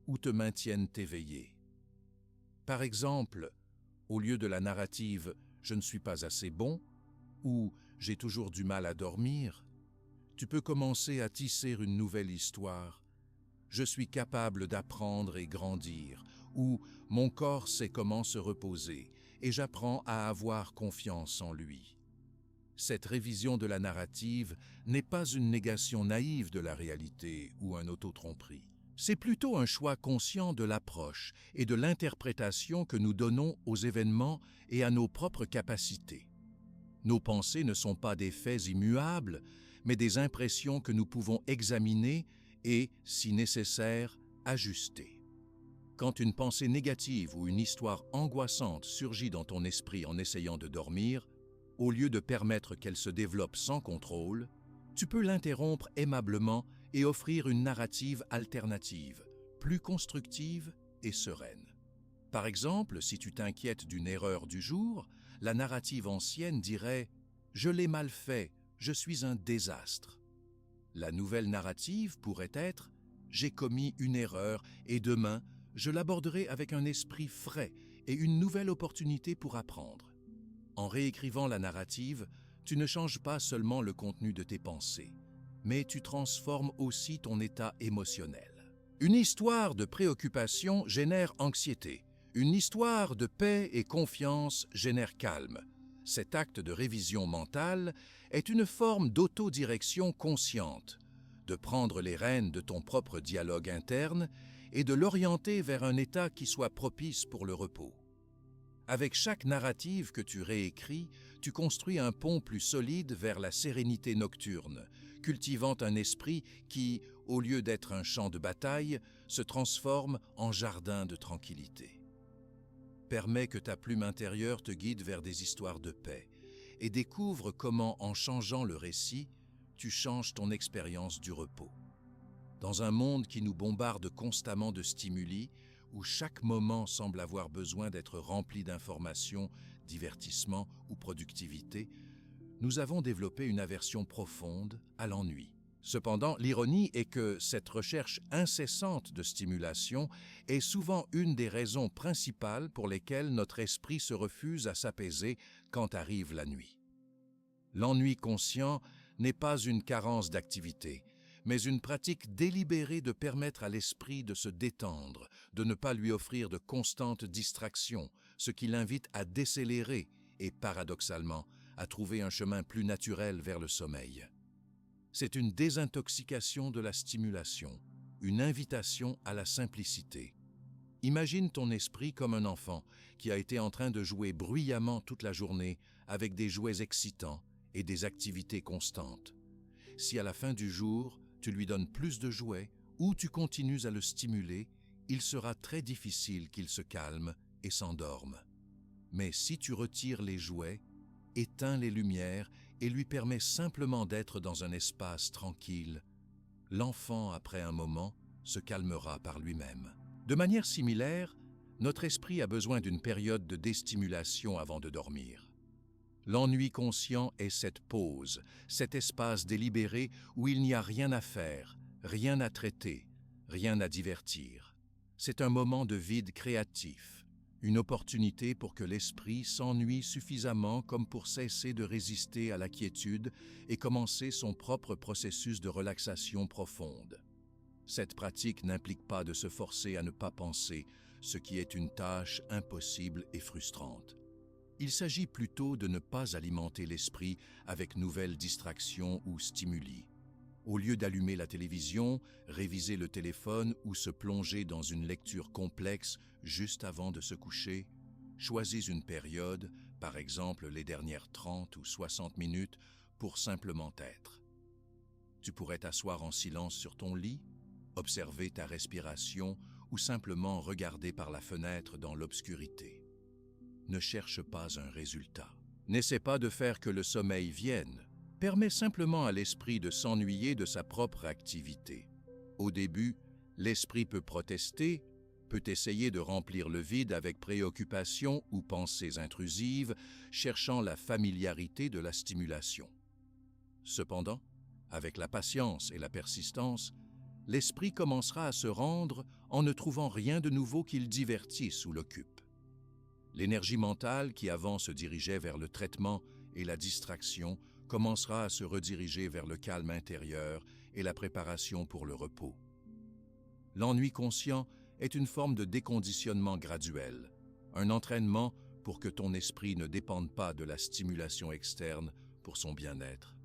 ou te maintiennent éveillé. Par exemple, au lieu de la narrative « je ne suis pas assez bon » ou « j'ai toujours du mal à dormir », tu peux commencer à tisser une nouvelle histoire. Je suis capable d'apprendre et grandir, ou mon corps sait comment se reposer, et j'apprends à avoir confiance en lui. Cette révision de la narrative n'est pas une négation naïve de la réalité ou un auto-tromperie. C'est plutôt un choix conscient de l'approche et de l'interprétation que nous donnons aux événements et à nos propres capacités. Nos pensées ne sont pas des faits immuables, mais des impressions que nous pouvons examiner et, si nécessaire, ajuster. Quand une pensée négative ou une histoire angoissante surgit dans ton esprit en essayant de dormir, au lieu de permettre qu'elle se développe sans contrôle, tu peux l'interrompre aimablement et offrir une narrative alternative, plus constructive et sereine. Par exemple, si tu t'inquiètes d'une erreur du jour, la narrative ancienne dirait « Je l'ai mal fait, je suis un désastre ». La nouvelle narrative pourrait être « J'ai commis une erreur et demain, je l'aborderai avec un esprit frais et une nouvelle opportunité pour apprendre ». En réécrivant la narrative, tu ne changes pas seulement le contenu de tes pensées, mais tu transformes aussi ton état émotionnel. Une histoire de préoccupation génère anxiété. Une histoire de paix et confiance génère calme. Cet acte de révision mentale est une forme d'autodirection consciente, de prendre les rênes de ton propre dialogue interne et de l'orienter vers un état qui soit propice pour le repos. Avec chaque narrative que tu réécris, tu construis un pont plus solide vers la sérénité nocturne, cultivant un esprit qui, au lieu d'être un champ de bataille, se transforme en jardin de tranquillité. Permets que ta plume intérieure te guide vers des histoires de paix et découvre comment, en changeant le récit, tu changes ton expérience du repos. Dans un monde qui nous bombarde constamment de stimuli, où chaque moment semble avoir besoin d'être rempli d'informations, divertissement ou productivité, nous avons développé une aversion profonde à l'ennui. Cependant, l'ironie est que cette recherche incessante de stimulation est souvent une des raisons principales pour lesquelles notre esprit se refuse à s'apaiser quand arrive la nuit. L'ennui conscient n'est pas une carence d'activité, mais une pratique délibérée de permettre à l'esprit de se détendre, de ne pas lui offrir de constantes distractions, ce qui l'invite à décélérer et, paradoxalement, à trouver un chemin plus naturel vers le sommeil. C'est une désintoxication de la stimulation, une invitation à la simplicité. Imagine ton esprit comme un enfant qui a été en train de jouer bruyamment toute la journée avec des jouets excitants et des activités constantes. Si à la fin du jour, tu lui donnes plus de jouets ou tu continues à le stimuler, il sera très difficile qu'il se calme et s'endorme. Mais si tu retires les jouets, éteins les lumières et lui permets simplement d'être dans un espace tranquille, l'enfant, après un moment, se calmera par lui-même. De manière similaire, notre esprit a besoin d'une période de déstimulation avant de dormir. L'ennui conscient est cette pause, cet espace délibéré où il n'y a rien à faire, rien à traiter, rien à divertir. C'est un moment de vide créatif, une opportunité pour que l'esprit s'ennuie suffisamment comme pour cesser de résister à la quiétude et commencer son propre processus de relaxation profonde. Cette pratique n'implique pas de se forcer à ne pas penser, ce qui est une tâche impossible et frustrante. Il s'agit plutôt de ne pas alimenter l'esprit avec nouvelles distractions ou stimuli. Au lieu d'allumer la télévision, réviser le téléphone ou se plonger dans une lecture complexe juste avant de se coucher, choisis une période, par exemple les dernières 30 ou 60 minutes, pour simplement être. Tu pourrais t'asseoir en silence sur ton lit, observer ta respiration ou simplement regarder par la fenêtre dans l'obscurité. Ne cherche pas un résultat. N'essaie pas de faire que le sommeil vienne. Permets simplement à l'esprit de s'ennuyer de sa propre activité. Au début, l'esprit peut protester, peut essayer de remplir le vide avec préoccupation ou pensées intrusives, cherchant la familiarité de la stimulation. Cependant, avec la patience et la persistance, l'esprit commencera à se rendre en ne trouvant rien de nouveau qui le divertisse ou l'occupe. L'énergie mentale qui avant se dirigeait vers le traitement et la distraction commencera à se rediriger vers le calme intérieur et la préparation pour le repos. L'ennui conscient est une forme de déconditionnement graduel, un entraînement pour que ton esprit ne dépende pas de la stimulation externe pour son bien-être.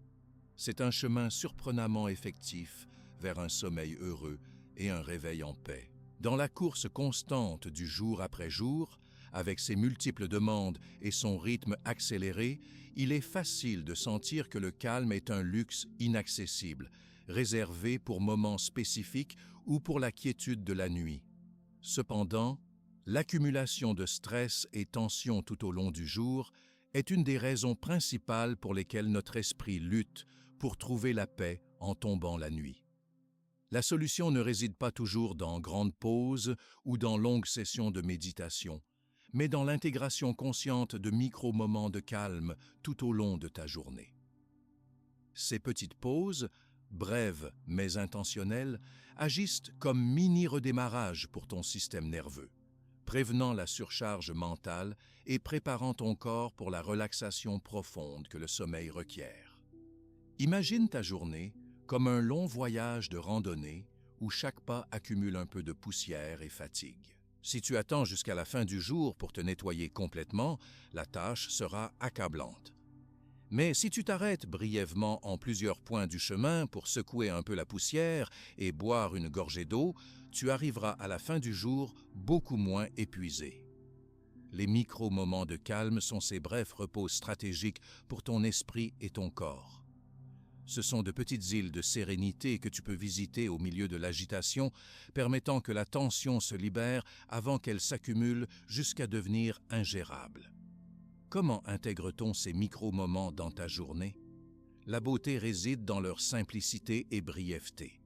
C'est un chemin surprenamment effectif vers un sommeil heureux et un réveil en paix. Dans la course constante du jour après jour, avec ses multiples demandes et son rythme accéléré, il est facile de sentir que le calme est un luxe inaccessible, réservé pour moments spécifiques ou pour la quiétude de la nuit. Cependant, l'accumulation de stress et tension tout au long du jour est une des raisons principales pour lesquelles notre esprit lutte pour trouver la paix en tombant la nuit. La solution ne réside pas toujours dans grandes pauses ou dans longues sessions de méditation, mais dans l'intégration consciente de micro-moments de calme tout au long de ta journée. Ces petites pauses, brèves mais intentionnelles, agissent comme mini-redémarrage pour ton système nerveux, prévenant la surcharge mentale et préparant ton corps pour la relaxation profonde que le sommeil requiert. Imagine ta journée comme un long voyage de randonnée où chaque pas accumule un peu de poussière et fatigue. Si tu attends jusqu'à la fin du jour pour te nettoyer complètement, la tâche sera accablante. Mais si tu t'arrêtes brièvement en plusieurs points du chemin pour secouer un peu la poussière et boire une gorgée d'eau, tu arriveras à la fin du jour beaucoup moins épuisé. Les micro-moments de calme sont ces brefs repos stratégiques pour ton esprit et ton corps. Ce sont de petites îles de sérénité que tu peux visiter au milieu de l'agitation, permettant que la tension se libère avant qu'elle s'accumule jusqu'à devenir ingérable. Comment intègre-t-on ces micro-moments dans ta journée? La beauté réside dans leur simplicité et brièveté.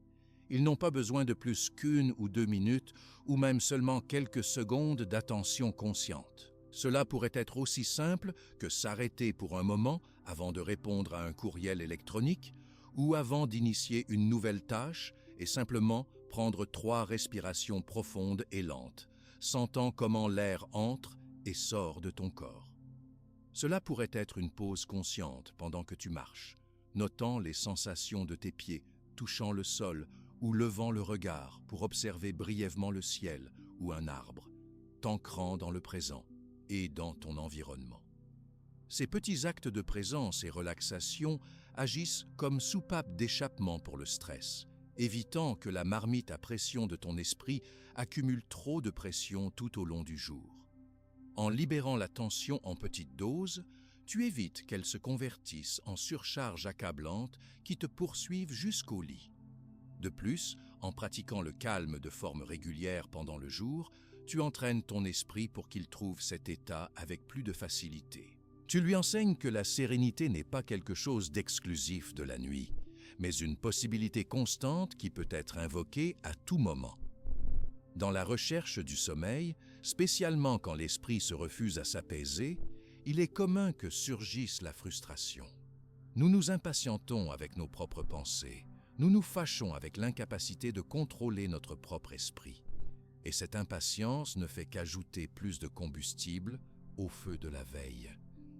Ils n'ont pas besoin de plus qu'1 ou 2 minutes, ou même seulement quelques secondes d'attention consciente. Cela pourrait être aussi simple que s'arrêter pour un moment avant de répondre à un courriel électronique ou avant d'initier une nouvelle tâche et simplement prendre 3 respirations profondes et lentes, sentant comment l'air entre et sort de ton corps. Cela pourrait être une pause consciente pendant que tu marches, notant les sensations de tes pieds, touchant le sol ou levant le regard pour observer brièvement le ciel ou un arbre, t'ancrant dans le présent et dans ton environnement. Ces petits actes de présence et relaxation agissent comme soupape d'échappement pour le stress, évitant que la marmite à pression de ton esprit accumule trop de pression tout au long du jour. En libérant la tension en petites doses, tu évites qu'elle se convertisse en surcharge accablante qui te poursuive jusqu'au lit. De plus, en pratiquant le calme de forme régulière pendant le jour, tu entraînes ton esprit pour qu'il trouve cet état avec plus de facilité. Tu lui enseignes que la sérénité n'est pas quelque chose d'exclusif de la nuit, mais une possibilité constante qui peut être invoquée à tout moment. Dans la recherche du sommeil, spécialement quand l'esprit se refuse à s'apaiser, il est commun que surgisse la frustration. Nous nous impatientons avec nos propres pensées, nous nous fâchons avec l'incapacité de contrôler notre propre esprit. Et cette impatience ne fait qu'ajouter plus de combustible au feu de la veille.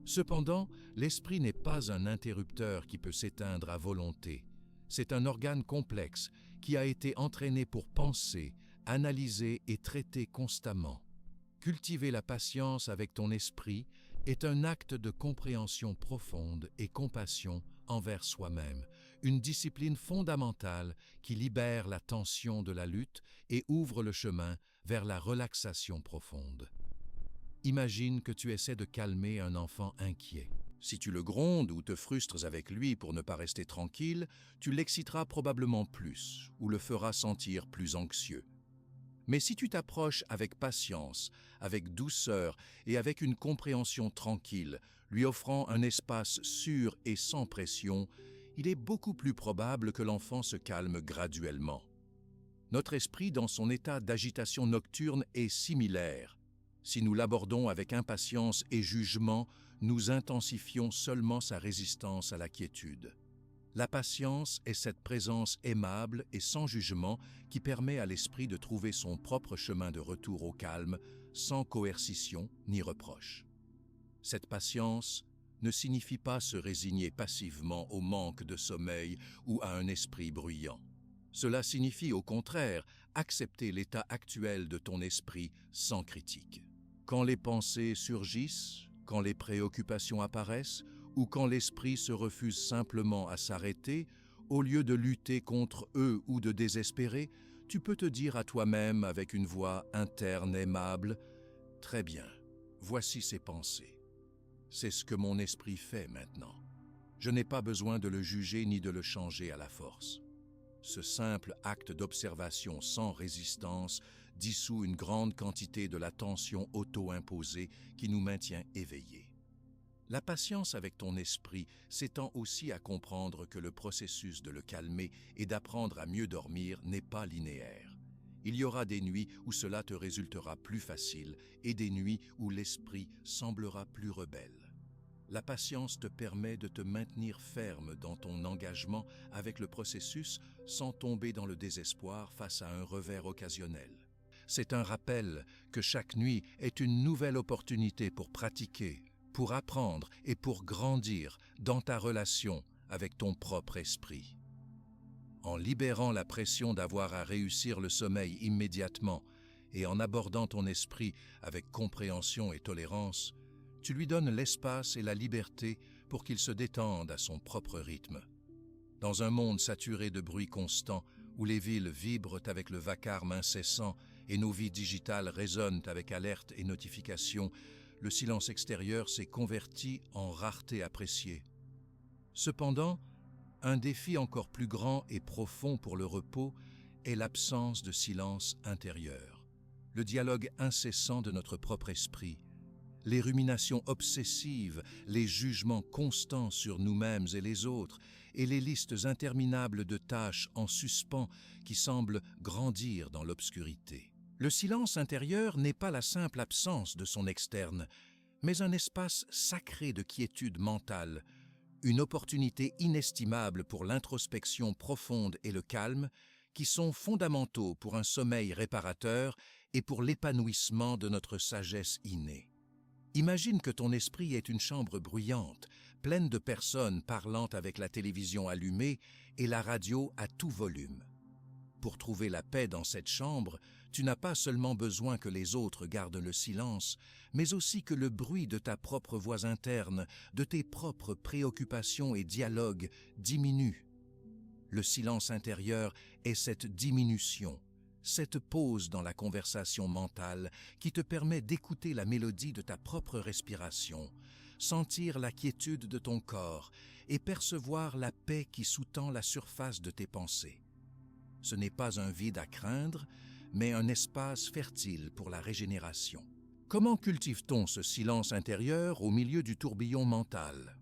Cependant, l'esprit n'est pas un interrupteur qui peut s'éteindre à volonté. C'est un organe complexe qui a été entraîné pour penser, analyser et traiter constamment. Cultiver la patience avec ton esprit est un acte de compréhension profonde et compassion envers soi-même, une discipline fondamentale qui libère la tension de la lutte et ouvre le chemin vers la relaxation profonde. Imagine que tu essaies de calmer un enfant inquiet. Si tu le grondes ou te frustres avec lui pour ne pas rester tranquille, tu l'exciteras probablement plus ou le feras sentir plus anxieux. Mais si tu t'approches avec patience, avec douceur et avec une compréhension tranquille, lui offrant un espace sûr et sans pression, il est beaucoup plus probable que l'enfant se calme graduellement. Notre esprit, dans son état d'agitation nocturne, est similaire. Si nous l'abordons avec impatience et jugement, nous intensifions seulement sa résistance à la quiétude. La patience est cette présence aimable et sans jugement qui permet à l'esprit de trouver son propre chemin de retour au calme, sans coercition ni reproche. Cette patience ne signifie pas se résigner passivement au manque de sommeil ou à un esprit bruyant. Cela signifie au contraire accepter l'état actuel de ton esprit sans critique. Quand les pensées surgissent, quand les préoccupations apparaissent, ou quand l'esprit se refuse simplement à s'arrêter, au lieu de lutter contre eux ou de désespérer, tu peux te dire à toi-même avec une voix interne aimable « Très bien, voici ces pensées. C'est ce que mon esprit fait maintenant. Je n'ai pas besoin de le juger ni de le changer à la force. » Ce simple acte d'observation sans résistance dissout une grande quantité de la tension auto-imposée qui nous maintient éveillés. La patience avec ton esprit s'étend aussi à comprendre que le processus de le calmer et d'apprendre à mieux dormir n'est pas linéaire. Il y aura des nuits où cela te résultera plus facile et des nuits où l'esprit semblera plus rebelle. La patience te permet de te maintenir ferme dans ton engagement avec le processus sans tomber dans le désespoir face à un revers occasionnel. C'est un rappel que chaque nuit est une nouvelle opportunité pour pratiquer, pour apprendre et pour grandir dans ta relation avec ton propre esprit. En libérant la pression d'avoir à réussir le sommeil immédiatement et en abordant ton esprit avec compréhension et tolérance, tu lui donnes l'espace et la liberté pour qu'il se détende à son propre rythme. Dans un monde saturé de bruit constant, où les villes vibrent avec le vacarme incessant et nos vies digitales résonnent avec alertes et notifications, le silence extérieur s'est converti en rareté appréciée. Cependant, un défi encore plus grand et profond pour le repos est l'absence de silence intérieur, le dialogue incessant de notre propre esprit, les ruminations obsessives, les jugements constants sur nous-mêmes et les autres, et les listes interminables de tâches en suspens qui semblent grandir dans l'obscurité. Le silence intérieur n'est pas la simple absence de son externe, mais un espace sacré de quiétude mentale, une opportunité inestimable pour l'introspection profonde et le calme, qui sont fondamentaux pour un sommeil réparateur et pour l'épanouissement de notre sagesse innée. Imagine que ton esprit est une chambre bruyante, pleine de personnes parlant avec la télévision allumée et la radio à tout volume. Pour trouver la paix dans cette chambre, tu n'as pas seulement besoin que les autres gardent le silence, mais aussi que le bruit de ta propre voix interne, de tes propres préoccupations et dialogues diminue. Le silence intérieur est cette diminution, cette pause dans la conversation mentale qui te permet d'écouter la mélodie de ta propre respiration, sentir la quiétude de ton corps et percevoir la paix qui sous-tend la surface de tes pensées. Ce n'est pas un vide à craindre, mais un espace fertile pour la régénération. Comment cultive-t-on ce silence intérieur au milieu du tourbillon mental?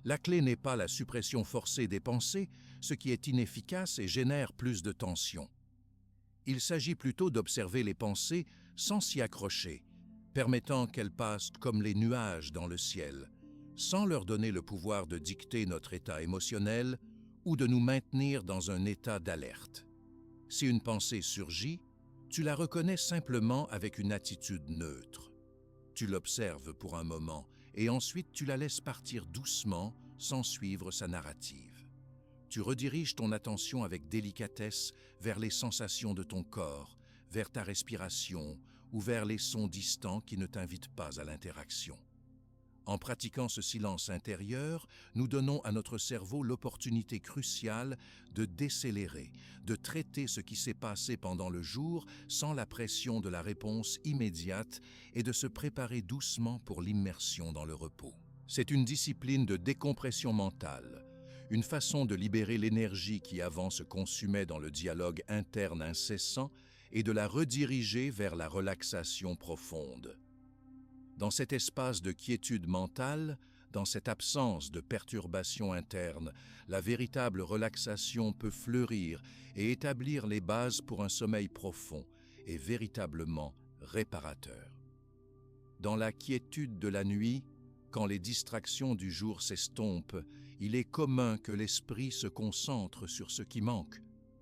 La clé n'est pas la suppression forcée des pensées, ce qui est inefficace et génère plus de tension. Il s'agit plutôt d'observer les pensées sans s'y accrocher, permettant qu'elles passent comme les nuages dans le ciel, sans leur donner le pouvoir de dicter notre état émotionnel ou de nous maintenir dans un état d'alerte. Si une pensée surgit, tu la reconnais simplement avec une attitude neutre. Tu l'observes pour un moment et ensuite tu la laisses partir doucement sans suivre sa narrative. Tu rediriges ton attention avec délicatesse vers les sensations de ton corps, vers ta respiration ou vers les sons distants qui ne t'invitent pas à l'interaction. En pratiquant ce silence intérieur, nous donnons à notre cerveau l'opportunité cruciale de décélérer, de traiter ce qui s'est passé pendant le jour sans la pression de la réponse immédiate et de se préparer doucement pour l'immersion dans le repos. C'est une discipline de décompression mentale, une façon de libérer l'énergie qui avant se consumait dans le dialogue interne incessant et de la rediriger vers la relaxation profonde. Dans cet espace de quiétude mentale, dans cette absence de perturbation interne, la véritable relaxation peut fleurir et établir les bases pour un sommeil profond et véritablement réparateur. Dans la quiétude de la nuit, quand les distractions du jour s'estompent, il est commun que l'esprit se concentre sur ce qui manque,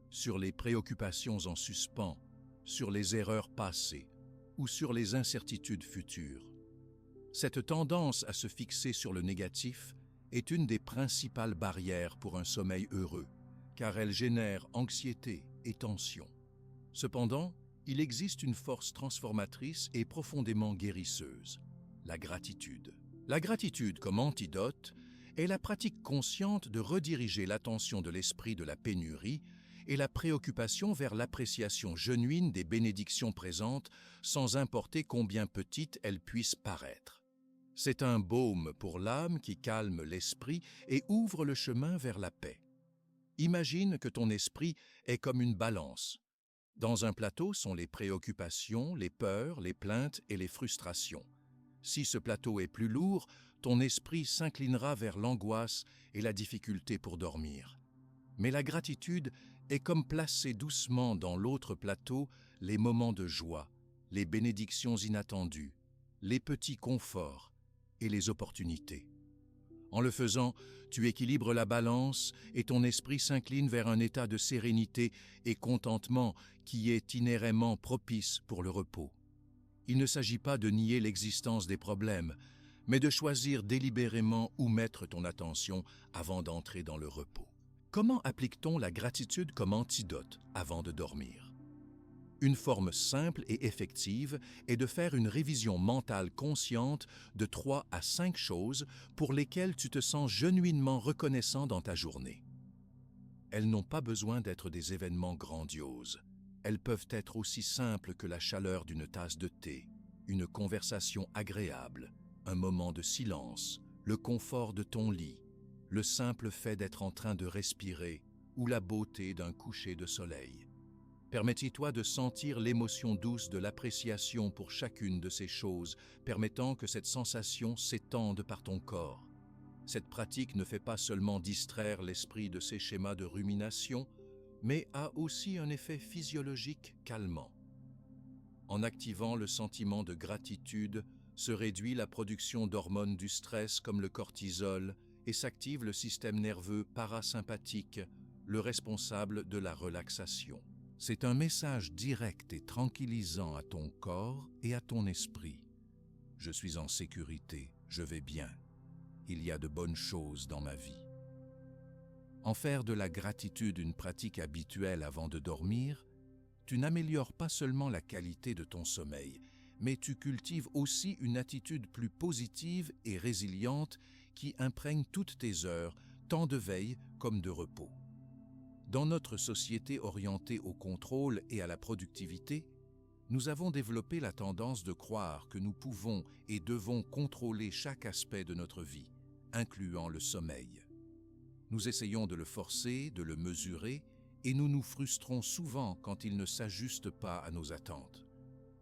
sur les préoccupations en suspens, sur les erreurs passées ou sur les incertitudes futures. Cette tendance à se fixer sur le négatif est une des principales barrières pour un sommeil heureux, car elle génère anxiété et tension. Cependant, il existe une force transformatrice et profondément guérisseuse, la gratitude. La gratitude comme antidote est la pratique consciente de rediriger l'attention de l'esprit de la pénurie et la préoccupation vers l'appréciation genuine des bénédictions présentes, sans importer combien petites elles puissent paraître. C'est un baume pour l'âme qui calme l'esprit et ouvre le chemin vers la paix. Imagine que ton esprit est comme une balance. Dans un plateau sont les préoccupations, les peurs, les plaintes et les frustrations. Si ce plateau est plus lourd, ton esprit s'inclinera vers l'angoisse et la difficulté pour dormir. Mais la gratitude est comme placer doucement dans l'autre plateau les moments de joie, les bénédictions inattendues, les petits conforts et les opportunités. En le faisant, tu équilibres la balance et ton esprit s'incline vers un état de sérénité et contentement qui est inhéremment propice pour le repos. Il ne s'agit pas de nier l'existence des problèmes, mais de choisir délibérément où mettre ton attention avant d'entrer dans le repos. Comment applique-t-on la gratitude comme antidote avant de dormir? Une forme simple et effective est de faire une révision mentale consciente de 3 à 5 choses pour lesquelles tu te sens genuinement reconnaissant dans ta journée. Elles n'ont pas besoin d'être des événements grandioses. Elles peuvent être aussi simples que la chaleur d'une tasse de thé, une conversation agréable, un moment de silence, le confort de ton lit, le simple fait d'être en train de respirer ou la beauté d'un coucher de soleil. Permets-toi de sentir l'émotion douce de l'appréciation pour chacune de ces choses, permettant que cette sensation s'étende par ton corps. Cette pratique ne fait pas seulement distraire l'esprit de ses schémas de rumination, mais a aussi un effet physiologique calmant. En activant le sentiment de gratitude, se réduit la production d'hormones du stress comme le cortisol et s'active le système nerveux parasympathique, le responsable de la relaxation. C'est un message direct et tranquillisant à ton corps et à ton esprit. Je suis en sécurité, je vais bien. Il y a de bonnes choses dans ma vie. En faire de la gratitude une pratique habituelle avant de dormir, tu n'améliores pas seulement la qualité de ton sommeil, mais tu cultives aussi une attitude plus positive et résiliente qui imprègne toutes tes heures, tant de veille comme de repos. Dans notre société orientée au contrôle et à la productivité, nous avons développé la tendance de croire que nous pouvons et devons contrôler chaque aspect de notre vie, incluant le sommeil. Nous essayons de le forcer, de le mesurer, et nous nous frustrons souvent quand il ne s'ajuste pas à nos attentes.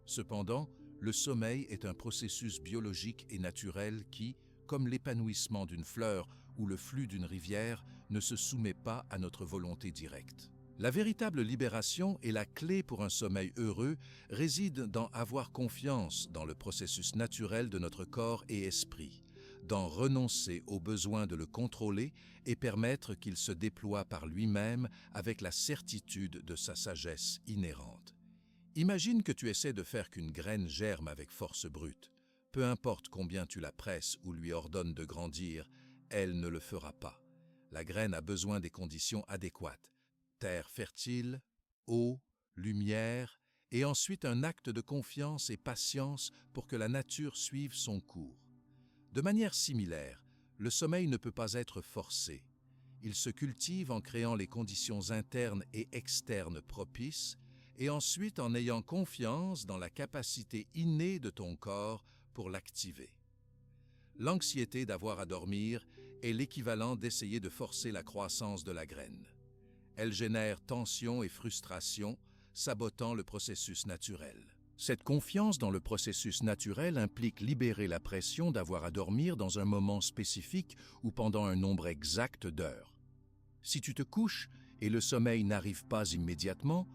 Cependant, le sommeil est un processus biologique et naturel qui, comme l'épanouissement d'une fleur ou le flux d'une rivière, ne se soumet pas à notre volonté directe. La véritable libération et la clé pour un sommeil heureux réside dans avoir confiance dans le processus naturel de notre corps et esprit, d'en renoncer au besoin de le contrôler et permettre qu'il se déploie par lui-même avec la certitude de sa sagesse inhérente. Imagine que tu essaies de faire qu'une graine germe avec force brute. Peu importe combien tu la presses ou lui ordonnes de grandir, elle ne le fera pas. La graine a besoin des conditions adéquates. Terre fertile, eau, lumière, et ensuite un acte de confiance et patience pour que la nature suive son cours. De manière similaire, le sommeil ne peut pas être forcé. Il se cultive en créant les conditions internes et externes propices, et ensuite en ayant confiance dans la capacité innée de ton corps pour l'activer. L'anxiété d'avoir à dormir est l'équivalent d'essayer de forcer la croissance de la graine. Elle génère tension et frustration, sabotant le processus naturel. Cette confiance dans le processus naturel implique libérer la pression d'avoir à dormir dans un moment spécifique ou pendant un nombre exact d'heures. Si tu te couches et le sommeil n'arrive pas immédiatement,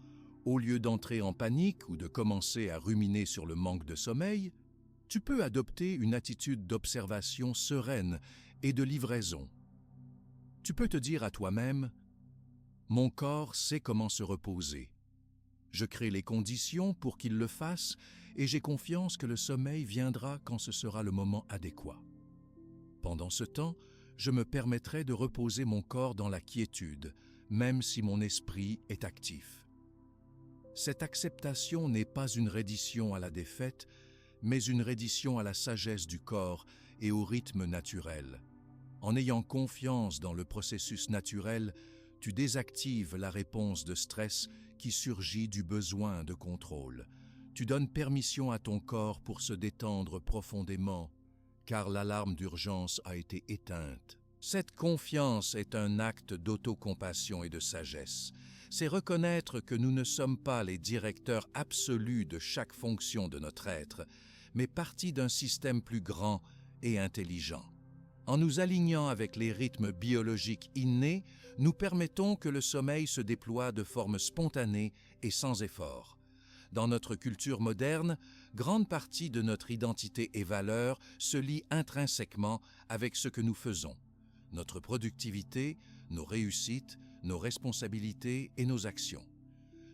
au lieu d'entrer en panique ou de commencer à ruminer sur le manque de sommeil, tu peux adopter une attitude d'observation sereine et de livraison. Tu peux te dire à toi-même « Mon corps sait comment se reposer. Je crée les conditions pour qu'il le fasse et j'ai confiance que le sommeil viendra quand ce sera le moment adéquat. Pendant ce temps, je me permettrai de reposer mon corps dans la quiétude, même si mon esprit est actif. » Cette acceptation n'est pas une reddition à la défaite, mais une reddition à la sagesse du corps et au rythme naturel. En ayant confiance dans le processus naturel, tu désactives la réponse de stress qui surgit du besoin de contrôle. Tu donnes permission à ton corps pour se détendre profondément, car l'alarme d'urgence a été éteinte. Cette confiance est un acte d'autocompassion et de sagesse. C'est reconnaître que nous ne sommes pas les directeurs absolus de chaque fonction de notre être, mais partie d'un système plus grand et intelligent. En nous alignant avec les rythmes biologiques innés, nous permettons que le sommeil se déploie de forme spontanée et sans effort. Dans notre culture moderne, grande partie de notre identité et valeurs se lie intrinsèquement avec ce que nous faisons. Notre productivité, nos réussites, nos responsabilités et nos actions.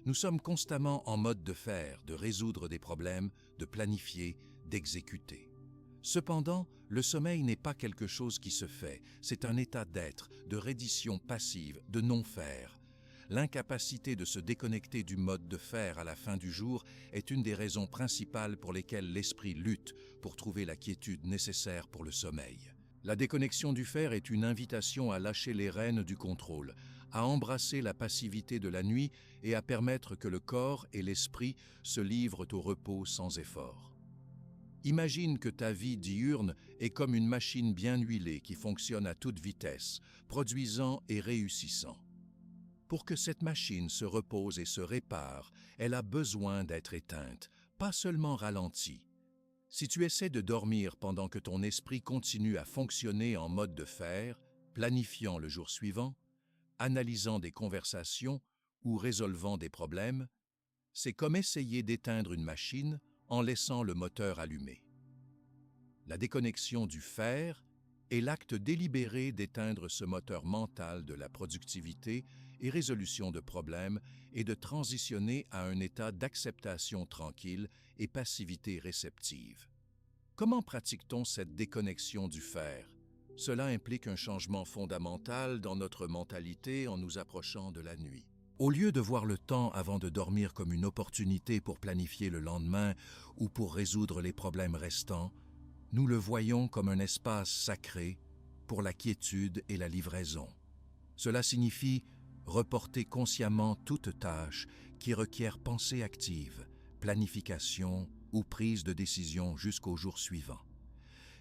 Nous sommes constamment en mode de faire, de résoudre des problèmes, de planifier, d'exécuter. Cependant, le sommeil n'est pas quelque chose qui se fait, c'est un état d'être, de reddition passive, de non-faire. L'incapacité de se déconnecter du mode de faire à la fin du jour est une des raisons principales pour lesquelles l'esprit lutte pour trouver la quiétude nécessaire pour le sommeil. La déconnexion du faire est une invitation à lâcher les rênes du contrôle, à embrasser la passivité de la nuit et à permettre que le corps et l'esprit se livrent au repos sans effort. Imagine que ta vie diurne est comme une machine bien huilée qui fonctionne à toute vitesse, produisant et réussissant. Pour que cette machine se repose et se répare, elle a besoin d'être éteinte, pas seulement ralentie. Si tu essaies de dormir pendant que ton esprit continue à fonctionner en mode de fer, planifiant le jour suivant, analysant des conversations ou résolvant des problèmes, C'est comme essayer d'éteindre une machine en laissant le moteur allumé. La déconnexion du faire est l'acte délibéré d'éteindre ce moteur mental de la productivité et résolution de problèmes et de transitionner à un état d'acceptation tranquille et passivité réceptive. Comment pratique-t-on cette déconnexion du faire? Cela implique un changement fondamental dans notre mentalité en nous approchant de la nuit. Au lieu de voir le temps avant de dormir comme une opportunité pour planifier le lendemain ou pour résoudre les problèmes restants, nous le voyons comme un espace sacré pour la quiétude et la livraison. Cela signifie reporter consciemment toute tâche qui requiert pensée active, planification ou prise de décision jusqu'au jour suivant.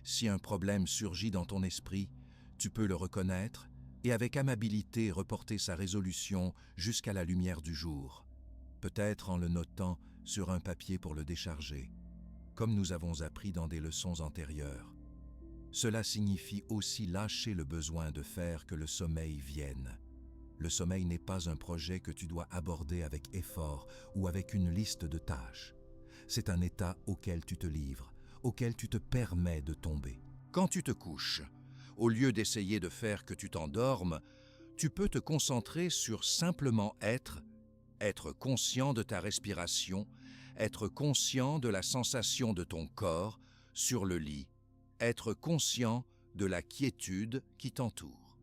Si un problème surgit dans ton esprit, tu peux le reconnaître et avec amabilité reporter sa résolution jusqu'à la lumière du jour, peut-être en le notant sur un papier pour le décharger, comme nous avons appris dans des leçons antérieures. Cela signifie aussi lâcher le besoin de faire que le sommeil vienne. Le sommeil n'est pas un projet que tu dois aborder avec effort ou avec une liste de tâches. C'est un état auquel tu te livres, auquel tu te permets de tomber. Quand tu te couches, au lieu d'essayer de faire que tu t'endormes, tu peux te concentrer sur simplement être conscient de ta respiration, être conscient de la sensation de ton corps sur le lit, être conscient de la quiétude qui t'entoure.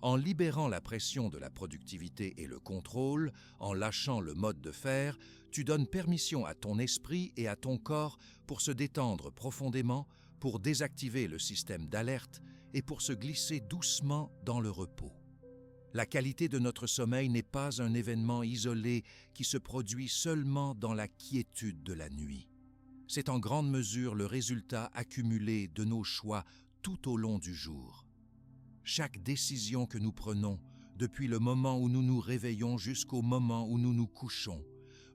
En libérant la pression de la productivité et le contrôle, en lâchant le mode de faire, tu donnes permission à ton esprit et à ton corps pour se détendre profondément, pour désactiver le système d'alerte et pour se glisser doucement dans le repos. La qualité de notre sommeil n'est pas un événement isolé qui se produit seulement dans la quiétude de la nuit. C'est en grande mesure le résultat accumulé de nos choix tout au long du jour. Chaque décision que nous prenons, depuis le moment où nous nous réveillons jusqu'au moment où nous nous couchons,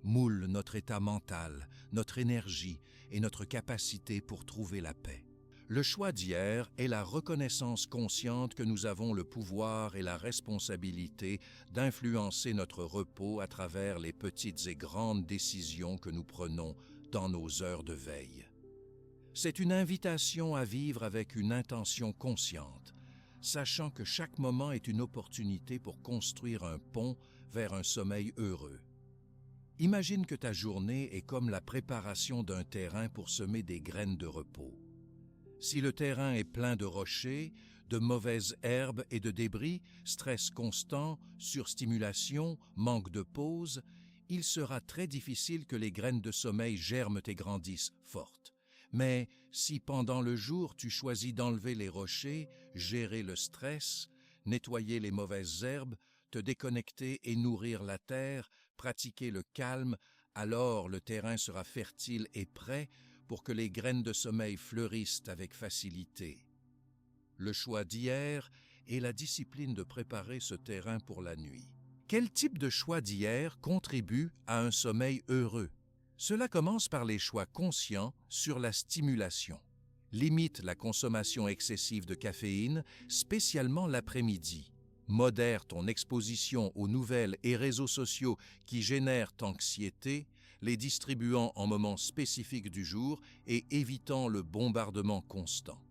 moule notre état mental, notre énergie et notre capacité pour trouver la paix. Le choix d'hier est la reconnaissance consciente que nous avons le pouvoir et la responsabilité d'influencer notre repos à travers les petites et grandes décisions que nous prenons dans nos heures de veille. C'est une invitation à vivre avec une intention consciente, sachant que chaque moment est une opportunité pour construire un pont vers un sommeil heureux. Imagine que ta journée est comme la préparation d'un terrain pour semer des graines de repos. Si le terrain est plein de rochers, de mauvaises herbes et de débris, stress constant, surstimulation, manque de pause, il sera très difficile que les graines de sommeil germent et grandissent fortes. Mais si pendant le jour tu choisis d'enlever les rochers, gérer le stress, nettoyer les mauvaises herbes, te déconnecter et nourrir la terre, pratiquer le calme, alors le terrain sera fertile et prêt pour que les graines de sommeil fleurissent avec facilité. Le choix d'hier est la discipline de préparer ce terrain pour la nuit. Quel type de choix d'hier contribue à un sommeil heureux? Cela commence par les choix conscients sur la stimulation. Limite la consommation excessive de caféine, spécialement l'après-midi. Modère ton exposition aux nouvelles et réseaux sociaux qui génèrent anxiété, les distribuant en moments spécifiques du jour et évitant le bombardement constant.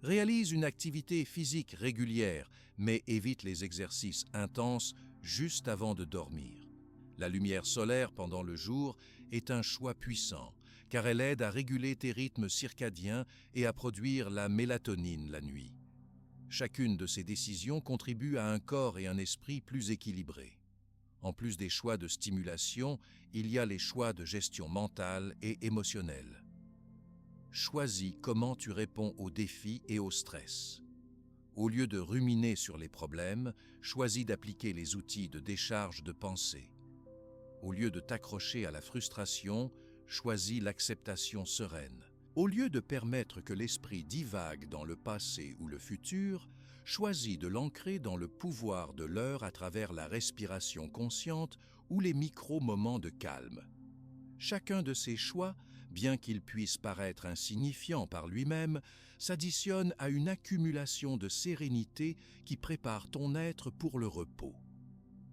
Réalise une activité physique régulière, mais évite les exercices intenses juste avant de dormir. La lumière solaire pendant le jour est un choix puissant, car elle aide à réguler tes rythmes circadiens et à produire la mélatonine la nuit. Chacune de ces décisions contribue à un corps et un esprit plus équilibrés. En plus des choix de stimulation, il y a les choix de gestion mentale et émotionnelle. Choisis comment tu réponds aux défis et au stress. Au lieu de ruminer sur les problèmes, choisis d'appliquer les outils de décharge de pensée. Au lieu de t'accrocher à la frustration, choisis l'acceptation sereine. Au lieu de permettre que l'esprit divague dans le passé ou le futur, choisis de l'ancrer dans le pouvoir de l'heure à travers la respiration consciente ou les micro-moments de calme. Chacun de ces choix, bien qu'il puisse paraître insignifiant par lui-même, s'additionne à une accumulation de sérénité qui prépare ton être pour le repos.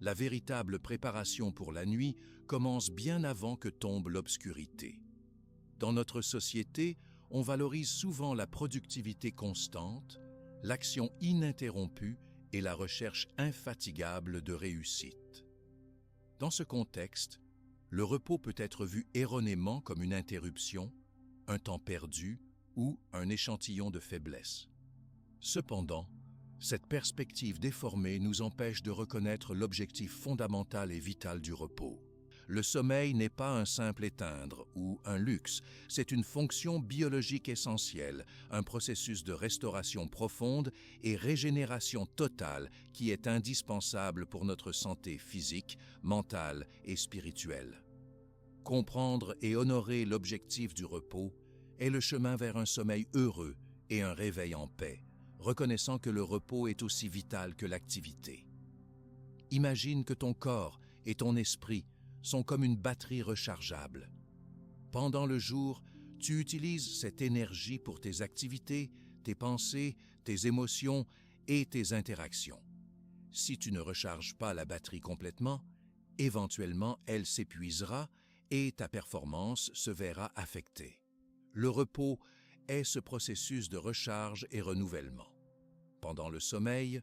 La véritable préparation pour la nuit commence bien avant que tombe l'obscurité. Dans notre société, on valorise souvent la productivité constante, l'action ininterrompue et la recherche infatigable de réussite. Dans ce contexte, le repos peut être vu erronément comme une interruption, un temps perdu ou un échantillon de faiblesse. Cependant, cette perspective déformée nous empêche de reconnaître l'objectif fondamental et vital du repos. Le sommeil n'est pas un simple éteindre ou un luxe, c'est une fonction biologique essentielle, un processus de restauration profonde et régénération totale qui est indispensable pour notre santé physique, mentale et spirituelle. Comprendre et honorer l'objectif du repos est le chemin vers un sommeil heureux et un réveil en paix, reconnaissant que le repos est aussi vital que l'activité. Imagine que ton corps et ton esprit sont comme une batterie rechargeable. Pendant le jour, tu utilises cette énergie pour tes activités, tes pensées, tes émotions et tes interactions. Si tu ne recharges pas la batterie complètement, éventuellement elle s'épuisera et ta performance se verra affectée. Le repos est ce processus de recharge et renouvellement. Pendant le sommeil,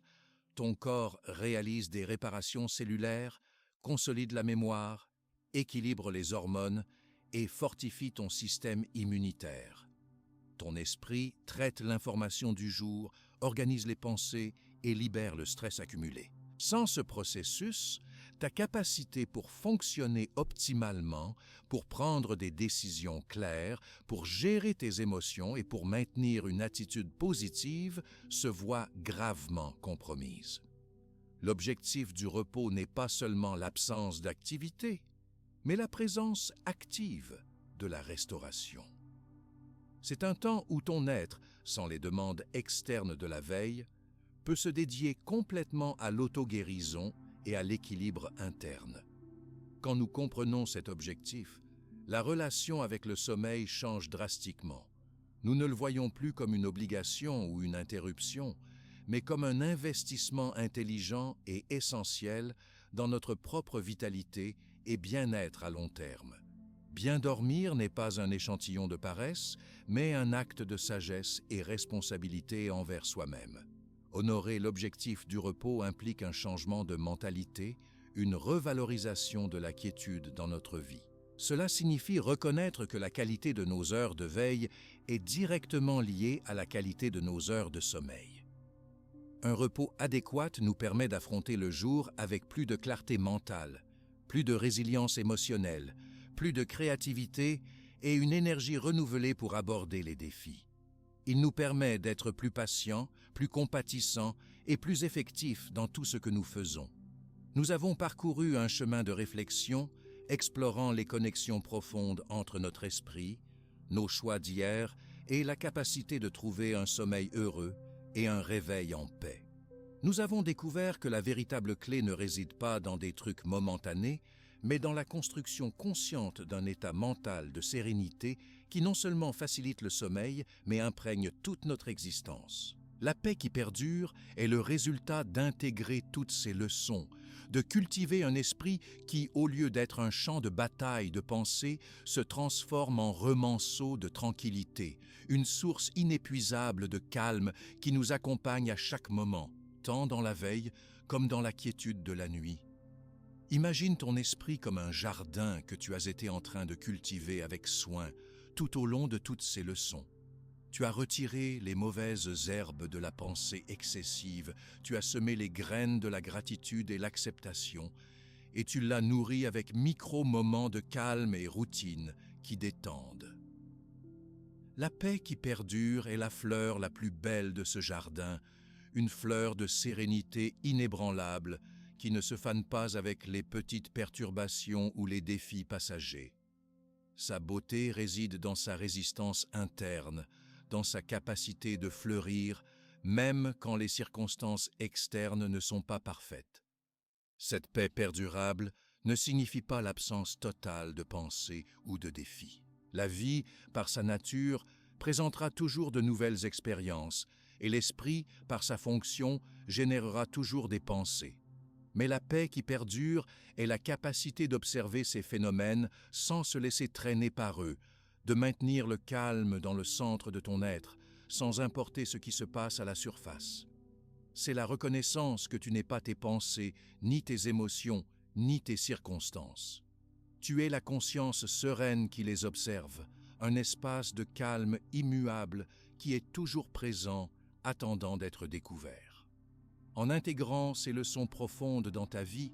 ton corps réalise des réparations cellulaires, consolide la mémoire, équilibre les hormones et fortifie ton système immunitaire. Ton esprit traite l'information du jour, organise les pensées et libère le stress accumulé. Sans ce processus, ta capacité pour fonctionner optimalement, pour prendre des décisions claires, pour gérer tes émotions et pour maintenir une attitude positive se voit gravement compromise. L'objectif du repos n'est pas seulement l'absence d'activité, mais la présence active de la restauration. C'est un temps où ton être, sans les demandes externes de la veille, peut se dédier complètement à l'auto-guérison et à l'équilibre interne. Quand nous comprenons cet objectif, la relation avec le sommeil change drastiquement. Nous ne le voyons plus comme une obligation ou une interruption, mais comme un investissement intelligent et essentiel dans notre propre vitalité et bien-être à long terme. Bien dormir n'est pas un échantillon de paresse, mais un acte de sagesse et responsabilité envers soi-même. Honorer l'objectif du repos implique un changement de mentalité, une revalorisation de la quiétude dans notre vie. Cela signifie reconnaître que la qualité de nos heures de veille est directement liée à la qualité de nos heures de sommeil. Un repos adéquat nous permet d'affronter le jour avec plus de clarté mentale, plus de résilience émotionnelle, plus de créativité et une énergie renouvelée pour aborder les défis. Il nous permet d'être plus patients, plus compatissants et plus effectifs dans tout ce que nous faisons. Nous avons parcouru un chemin de réflexion, explorant les connexions profondes entre notre esprit, nos choix d'hier et la capacité de trouver un sommeil heureux et un réveil en paix. Nous avons découvert que la véritable clé ne réside pas dans des trucs momentanés, mais dans la construction consciente d'un état mental de sérénité qui non seulement facilite le sommeil, mais imprègne toute notre existence. La paix qui perdure est le résultat d'intégrer toutes ces leçons, de cultiver un esprit qui, au lieu d'être un champ de bataille de pensée, se transforme en remanceau de tranquillité, une source inépuisable de calme qui nous accompagne à chaque moment, tant dans la veille comme dans la quiétude de la nuit. Imagine ton esprit comme un jardin que tu as été en train de cultiver avec soin tout au long de toutes ces leçons. Tu as retiré les mauvaises herbes de la pensée excessive, tu as semé les graines de la gratitude et l'acceptation, et tu l'as nourri avec micro-moments de calme et routine qui détendent. La paix qui perdure est la fleur la plus belle de ce jardin, une fleur de sérénité inébranlable qui ne se fane pas avec les petites perturbations ou les défis passagers. Sa beauté réside dans sa résistance interne, dans sa capacité de fleurir, même quand les circonstances externes ne sont pas parfaites. Cette paix perdurable ne signifie pas l'absence totale de pensée ou de défis. La vie, par sa nature, présentera toujours de nouvelles expériences, et l'esprit, par sa fonction, générera toujours des pensées. Mais la paix qui perdure est la capacité d'observer ces phénomènes sans se laisser traîner par eux, de maintenir le calme dans le centre de ton être, sans importer ce qui se passe à la surface. C'est la reconnaissance que tu n'es pas tes pensées, ni tes émotions, ni tes circonstances. Tu es la conscience sereine qui les observe, un espace de calme immuable qui est toujours présent, attendant d'être découvert. En intégrant ces leçons profondes dans ta vie,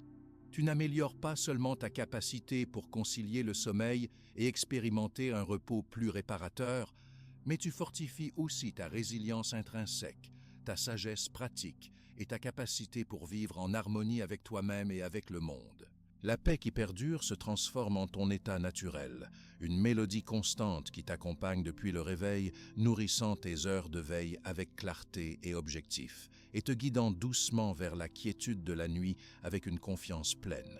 tu n'améliores pas seulement ta capacité pour concilier le sommeil et expérimenter un repos plus réparateur, mais tu fortifies aussi ta résilience intrinsèque, ta sagesse pratique et ta capacité pour vivre en harmonie avec toi-même et avec le monde. La paix qui perdure se transforme en ton état naturel, une mélodie constante qui t'accompagne depuis le réveil, nourrissant tes heures de veille avec clarté et objectif, et te guidant doucement vers la quiétude de la nuit avec une confiance pleine.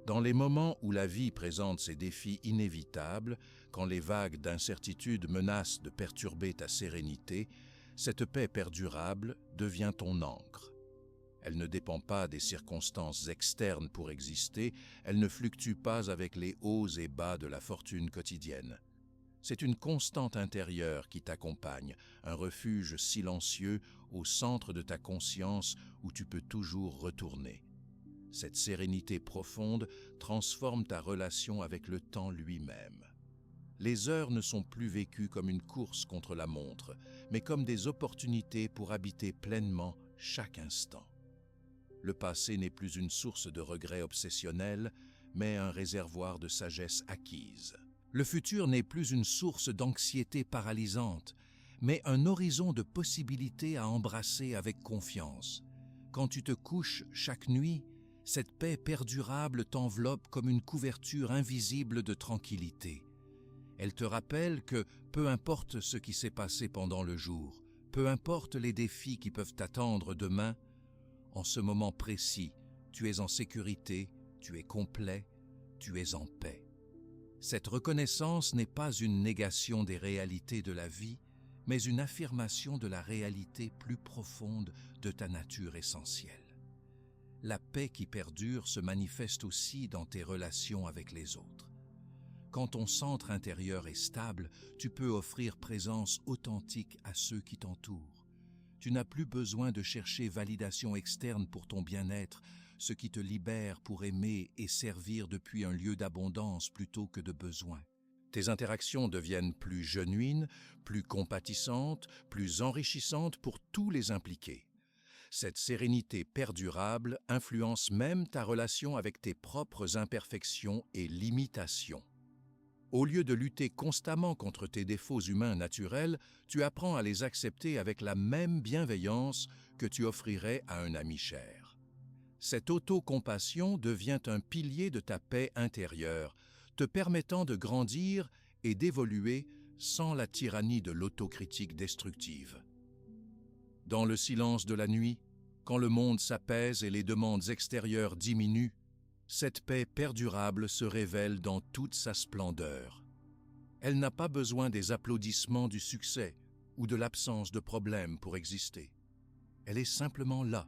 Dans les moments où la vie présente ses défis inévitables, quand les vagues d'incertitude menacent de perturber ta sérénité, cette paix perdurable devient ton ancre. Elle ne dépend pas des circonstances externes pour exister, elle ne fluctue pas avec les hauts et bas de la fortune quotidienne. C'est une constante intérieure qui t'accompagne, un refuge silencieux au centre de ta conscience où tu peux toujours retourner. Cette sérénité profonde transforme ta relation avec le temps lui-même. Les heures ne sont plus vécues comme une course contre la montre, mais comme des opportunités pour habiter pleinement chaque instant. Le passé n'est plus une source de regrets obsessionnels, mais un réservoir de sagesse acquise. Le futur n'est plus une source d'anxiété paralysante, mais un horizon de possibilités à embrasser avec confiance. Quand tu te couches chaque nuit, cette paix perdurable t'enveloppe comme une couverture invisible de tranquillité. Elle te rappelle que, peu importe ce qui s'est passé pendant le jour, peu importe les défis qui peuvent t'attendre demain, en ce moment précis, tu es en sécurité, tu es complet, tu es en paix. Cette reconnaissance n'est pas une négation des réalités de la vie, mais une affirmation de la réalité plus profonde de ta nature essentielle. La paix qui perdure se manifeste aussi dans tes relations avec les autres. Quand ton centre intérieur est stable, tu peux offrir présence authentique à ceux qui t'entourent. Tu n'as plus besoin de chercher validation externe pour ton bien-être, ce qui te libère pour aimer et servir depuis un lieu d'abondance plutôt que de besoin. Tes interactions deviennent plus genuines, plus compatissantes, plus enrichissantes pour tous les impliqués. Cette sérénité perdurable influence même ta relation avec tes propres imperfections et limitations. Au lieu de lutter constamment contre tes défauts humains naturels, tu apprends à les accepter avec la même bienveillance que tu offrirais à un ami cher. Cette autocompassion devient un pilier de ta paix intérieure, te permettant de grandir et d'évoluer sans la tyrannie de l'autocritique destructive. Dans le silence de la nuit, quand le monde s'apaise et les demandes extérieures diminuent, cette paix perdurable se révèle dans toute sa splendeur. Elle n'a pas besoin des applaudissements du succès ou de l'absence de problèmes pour exister. Elle est simplement là,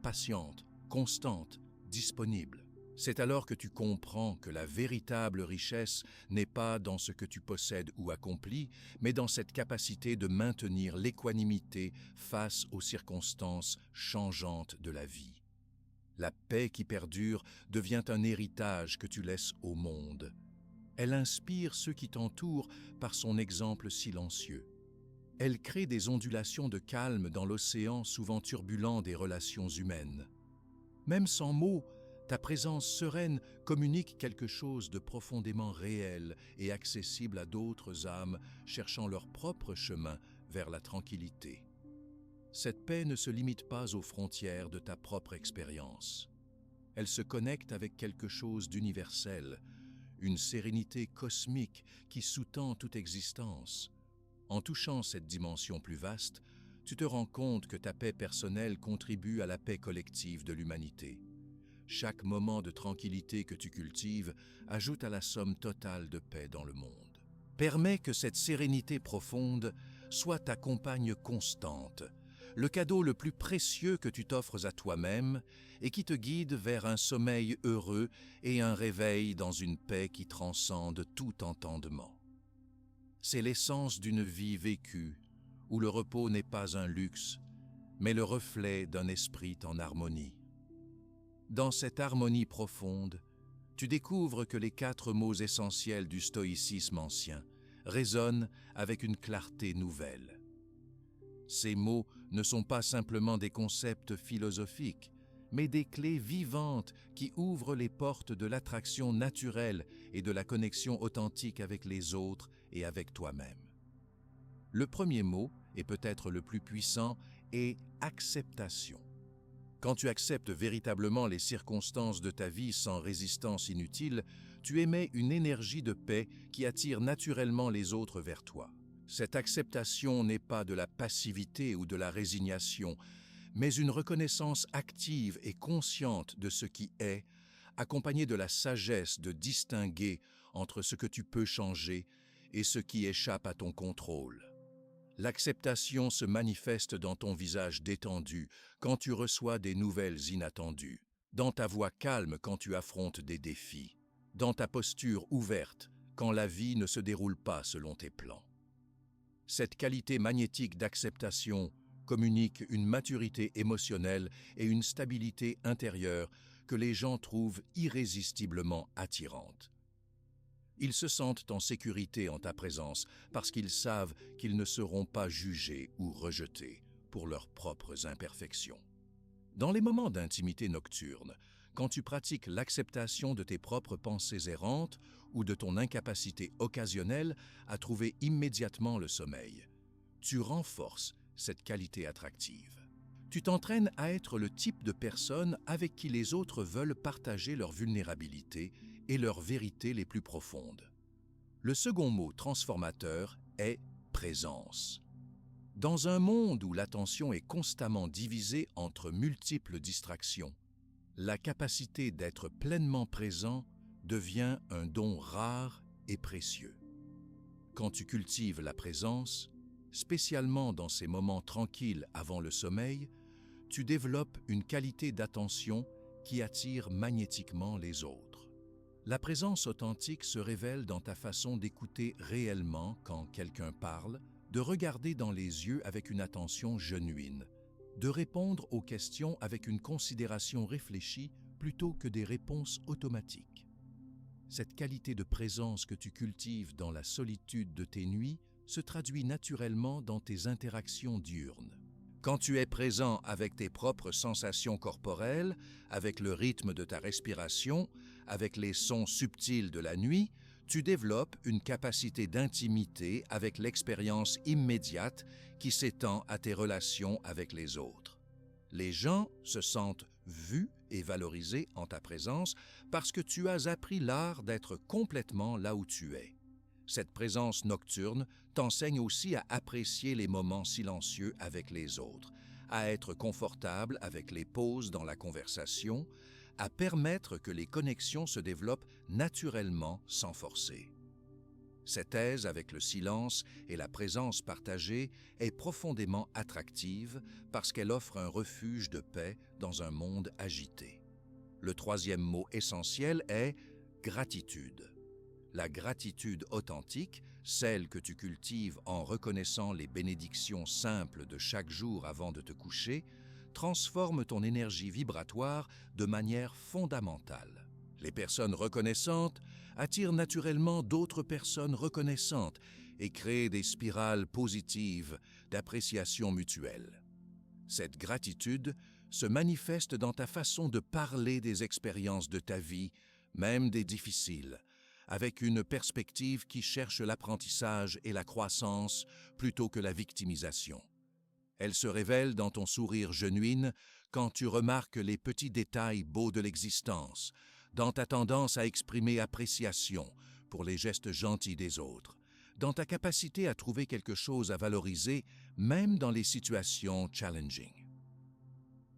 patiente, constante, disponible. C'est alors que tu comprends que la véritable richesse n'est pas dans ce que tu possèdes ou accomplis, mais dans cette capacité de maintenir l'équanimité face aux circonstances changeantes de la vie. La paix qui perdure devient un héritage que tu laisses au monde. Elle inspire ceux qui t'entourent par son exemple silencieux. Elle crée des ondulations de calme dans l'océan souvent turbulent des relations humaines. Même sans mots, ta présence sereine communique quelque chose de profondément réel et accessible à d'autres âmes cherchant leur propre chemin vers la tranquillité. Cette paix ne se limite pas aux frontières de ta propre expérience. Elle se connecte avec quelque chose d'universel, une sérénité cosmique qui sous-tend toute existence. En touchant cette dimension plus vaste, tu te rends compte que ta paix personnelle contribue à la paix collective de l'humanité. Chaque moment de tranquillité que tu cultives ajoute à la somme totale de paix dans le monde. Permets que cette sérénité profonde soit ta compagne constante, le cadeau le plus précieux que tu t'offres à toi-même et qui te guide vers un sommeil heureux et un réveil dans une paix qui transcende tout entendement. C'est l'essence d'une vie vécue où le repos n'est pas un luxe, mais le reflet d'un esprit en harmonie. Dans cette harmonie profonde, tu découvres que les 4 mots essentiels du stoïcisme ancien résonnent avec une clarté nouvelle. Ces mots ne sont pas simplement des concepts philosophiques, mais des clés vivantes qui ouvrent les portes de l'attraction naturelle et de la connexion authentique avec les autres et avec toi-même. Le premier mot, et peut-être le plus puissant, est acceptation. Quand tu acceptes véritablement les circonstances de ta vie sans résistance inutile, tu émets une énergie de paix qui attire naturellement les autres vers toi. Cette acceptation n'est pas de la passivité ou de la résignation, mais une reconnaissance active et consciente de ce qui est, accompagnée de la sagesse de distinguer entre ce que tu peux changer et ce qui échappe à ton contrôle. L'acceptation se manifeste dans ton visage détendu quand tu reçois des nouvelles inattendues, dans ta voix calme quand tu affrontes des défis, dans ta posture ouverte quand la vie ne se déroule pas selon tes plans. Cette qualité magnétique d'acceptation communique une maturité émotionnelle et une stabilité intérieure que les gens trouvent irrésistiblement attirantes. Ils se sentent en sécurité en ta présence parce qu'ils savent qu'ils ne seront pas jugés ou rejetés pour leurs propres imperfections. Dans les moments d'intimité nocturne, quand tu pratiques l'acceptation de tes propres pensées errantes ou de ton incapacité occasionnelle à trouver immédiatement le sommeil, tu renforces cette qualité attractive. Tu t'entraînes à être le type de personne avec qui les autres veulent partager leur vulnérabilité et leurs vérités les plus profondes. Le second mot transformateur est présence. Dans un monde où l'attention est constamment divisée entre multiples distractions, la capacité d'être pleinement présent devient un don rare et précieux. Quand tu cultives la présence, spécialement dans ces moments tranquilles avant le sommeil, tu développes une qualité d'attention qui attire magnétiquement les autres. La présence authentique se révèle dans ta façon d'écouter réellement quand quelqu'un parle, de regarder dans les yeux avec une attention genuine, de répondre aux questions avec une considération réfléchie plutôt que des réponses automatiques. Cette qualité de présence que tu cultives dans la solitude de tes nuits se traduit naturellement dans tes interactions diurnes. Quand tu es présent avec tes propres sensations corporelles, avec le rythme de ta respiration, avec les sons subtils de la nuit, tu développes une capacité d'intimité avec l'expérience immédiate qui s'étend à tes relations avec les autres. Les gens se sentent vus et valorisés en ta présence parce que tu as appris l'art d'être complètement là où tu es. Cette présence nocturne t'enseigne aussi à apprécier les moments silencieux avec les autres, à être confortable avec les pauses dans la conversation, à permettre que les connexions se développent naturellement sans forcer. Cette aise avec le silence et la présence partagée est profondément attractive parce qu'elle offre un refuge de paix dans un monde agité. Le troisième mot essentiel est gratitude. La gratitude authentique, celle que tu cultives en reconnaissant les bénédictions simples de chaque jour avant de te coucher, transforme ton énergie vibratoire de manière fondamentale. Les personnes reconnaissantes attirent naturellement d'autres personnes reconnaissantes et créent des spirales positives d'appréciation mutuelle. Cette gratitude se manifeste dans ta façon de parler des expériences de ta vie, même des difficiles, avec une perspective qui cherche l'apprentissage et la croissance plutôt que la victimisation. Elle se révèle dans ton sourire genuine quand tu remarques les petits détails beaux de l'existence, dans ta tendance à exprimer appréciation pour les gestes gentils des autres, dans ta capacité à trouver quelque chose à valoriser même dans les situations challenging.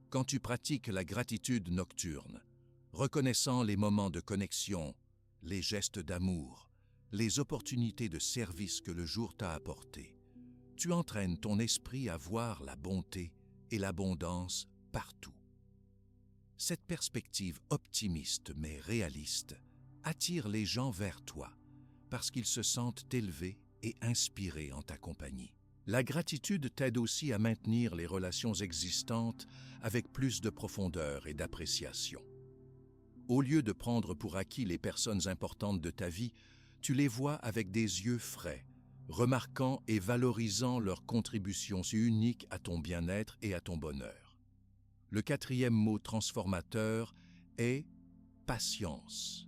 Quand tu pratiques la gratitude nocturne, reconnaissant les moments de connexion, les gestes d'amour, les opportunités de service que le jour t'a apportées, tu entraînes ton esprit à voir la bonté et l'abondance partout. Cette perspective optimiste mais réaliste attire les gens vers toi parce qu'ils se sentent élevés et inspirés en ta compagnie. La gratitude t'aide aussi à maintenir les relations existantes avec plus de profondeur et d'appréciation. Au lieu de prendre pour acquis les personnes importantes de ta vie, tu les vois avec des yeux frais, remarquant et valorisant leurs contributions si uniques à ton bien-être et à ton bonheur. Le quatrième mot transformateur est patience.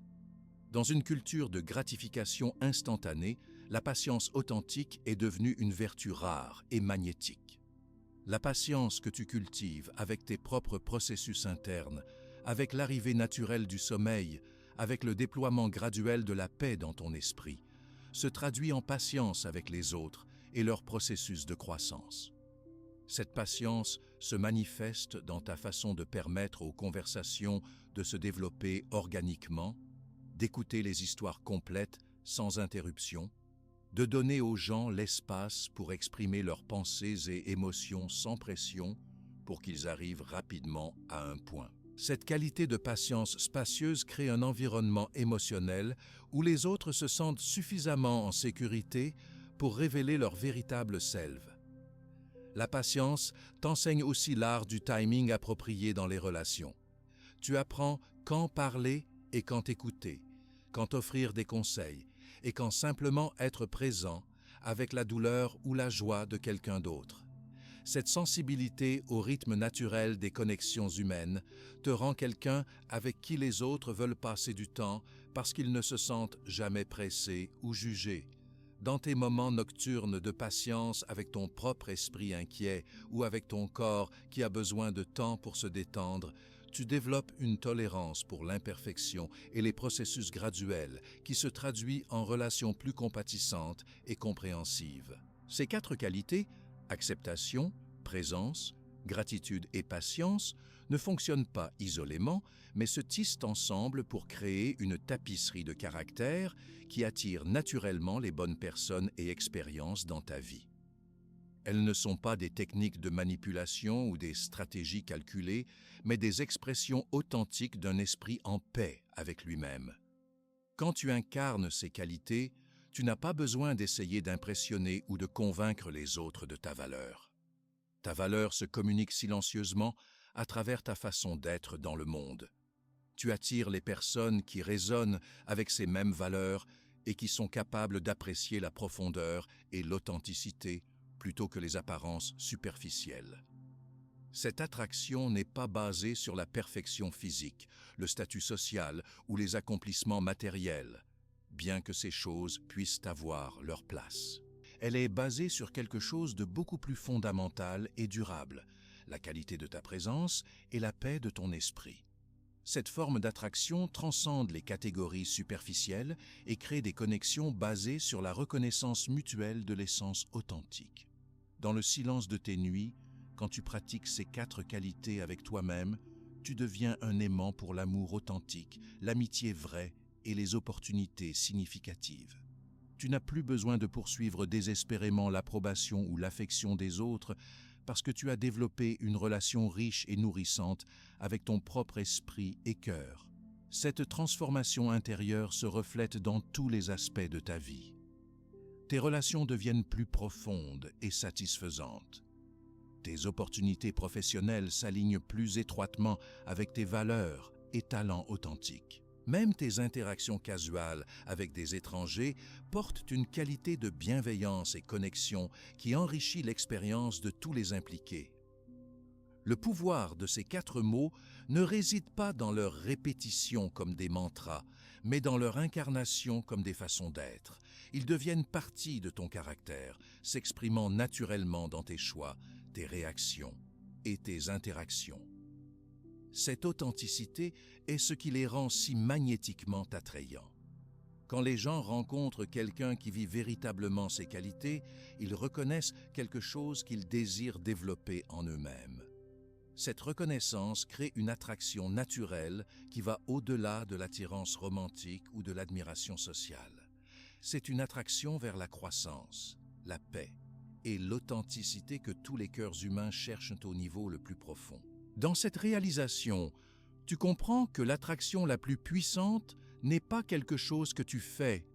Dans une culture de gratification instantanée, la patience authentique est devenue une vertu rare et magnétique. La patience que tu cultives avec tes propres processus internes, avec l'arrivée naturelle du sommeil, avec le déploiement graduel de la paix dans ton esprit, se traduit en patience avec les autres et leur processus de croissance. Cette patience se manifeste dans ta façon de permettre aux conversations de se développer organiquement, d'écouter les histoires complètes sans interruption, de donner aux gens l'espace pour exprimer leurs pensées et émotions sans pression pour qu'ils arrivent rapidement à un point. Cette qualité de patience spacieuse crée un environnement émotionnel où les autres se sentent suffisamment en sécurité pour révéler leur véritable selve. La patience t'enseigne aussi l'art du timing approprié dans les relations. Tu apprends quand parler et quand écouter, quand offrir des conseils et quand simplement être présent avec la douleur ou la joie de quelqu'un d'autre. Cette sensibilité au rythme naturel des connexions humaines te rend quelqu'un avec qui les autres veulent passer du temps parce qu'ils ne se sentent jamais pressés ou jugés. Dans tes moments nocturnes de patience avec ton propre esprit inquiet ou avec ton corps qui a besoin de temps pour se détendre, tu développes une tolérance pour l'imperfection et les processus graduels qui se traduit en relations plus compatissantes et compréhensives. Ces 4 qualités, acceptation, présence, gratitude et patience, ne fonctionnent pas isolément, mais se tissent ensemble pour créer une tapisserie de caractère qui attire naturellement les bonnes personnes et expériences dans ta vie. Elles ne sont pas des techniques de manipulation ou des stratégies calculées, mais des expressions authentiques d'un esprit en paix avec lui-même. Quand tu incarnes ces qualités, tu n'as pas besoin d'essayer d'impressionner ou de convaincre les autres de ta valeur. Ta valeur se communique silencieusement à travers ta façon d'être dans le monde. Tu attires les personnes qui résonnent avec ces mêmes valeurs et qui sont capables d'apprécier la profondeur et l'authenticité plutôt que les apparences superficielles. Cette attraction n'est pas basée sur la perfection physique, le statut social ou les accomplissements matériels, bien que ces choses puissent avoir leur place. Elle est basée sur quelque chose de beaucoup plus fondamental et durable, la qualité de ta présence et la paix de ton esprit. Cette forme d'attraction transcende les catégories superficielles et crée des connexions basées sur la reconnaissance mutuelle de l'essence authentique. Dans le silence de tes nuits, quand tu pratiques ces 4 qualités avec toi-même, tu deviens un aimant pour l'amour authentique, l'amitié vraie et les opportunités significatives. Tu n'as plus besoin de poursuivre désespérément l'approbation ou l'affection des autres parce que tu as développé une relation riche et nourrissante avec ton propre esprit et cœur. Cette transformation intérieure se reflète dans tous les aspects de ta vie. Tes relations deviennent plus profondes et satisfaisantes. Tes opportunités professionnelles s'alignent plus étroitement avec tes valeurs et talents authentiques. Même tes interactions casuales avec des étrangers portent une qualité de bienveillance et connexion qui enrichit l'expérience de tous les impliqués. Le pouvoir de ces 4 mots ne réside pas dans leur répétition comme des mantras, mais dans leur incarnation comme des façons d'être. Ils deviennent partie de ton caractère, s'exprimant naturellement dans tes choix, tes réactions et tes interactions. Cette authenticité est ce qui les rend si magnétiquement attrayants. Quand les gens rencontrent quelqu'un qui vit véritablement ces qualités, ils reconnaissent quelque chose qu'ils désirent développer en eux-mêmes. Cette reconnaissance crée une attraction naturelle qui va au-delà de l'attirance romantique ou de l'admiration sociale. C'est une attraction vers la croissance, la paix et l'authenticité que tous les cœurs humains cherchent au niveau le plus profond. Dans cette réalisation, tu comprends que l'attraction la plus puissante n'est pas quelque chose que tu fais,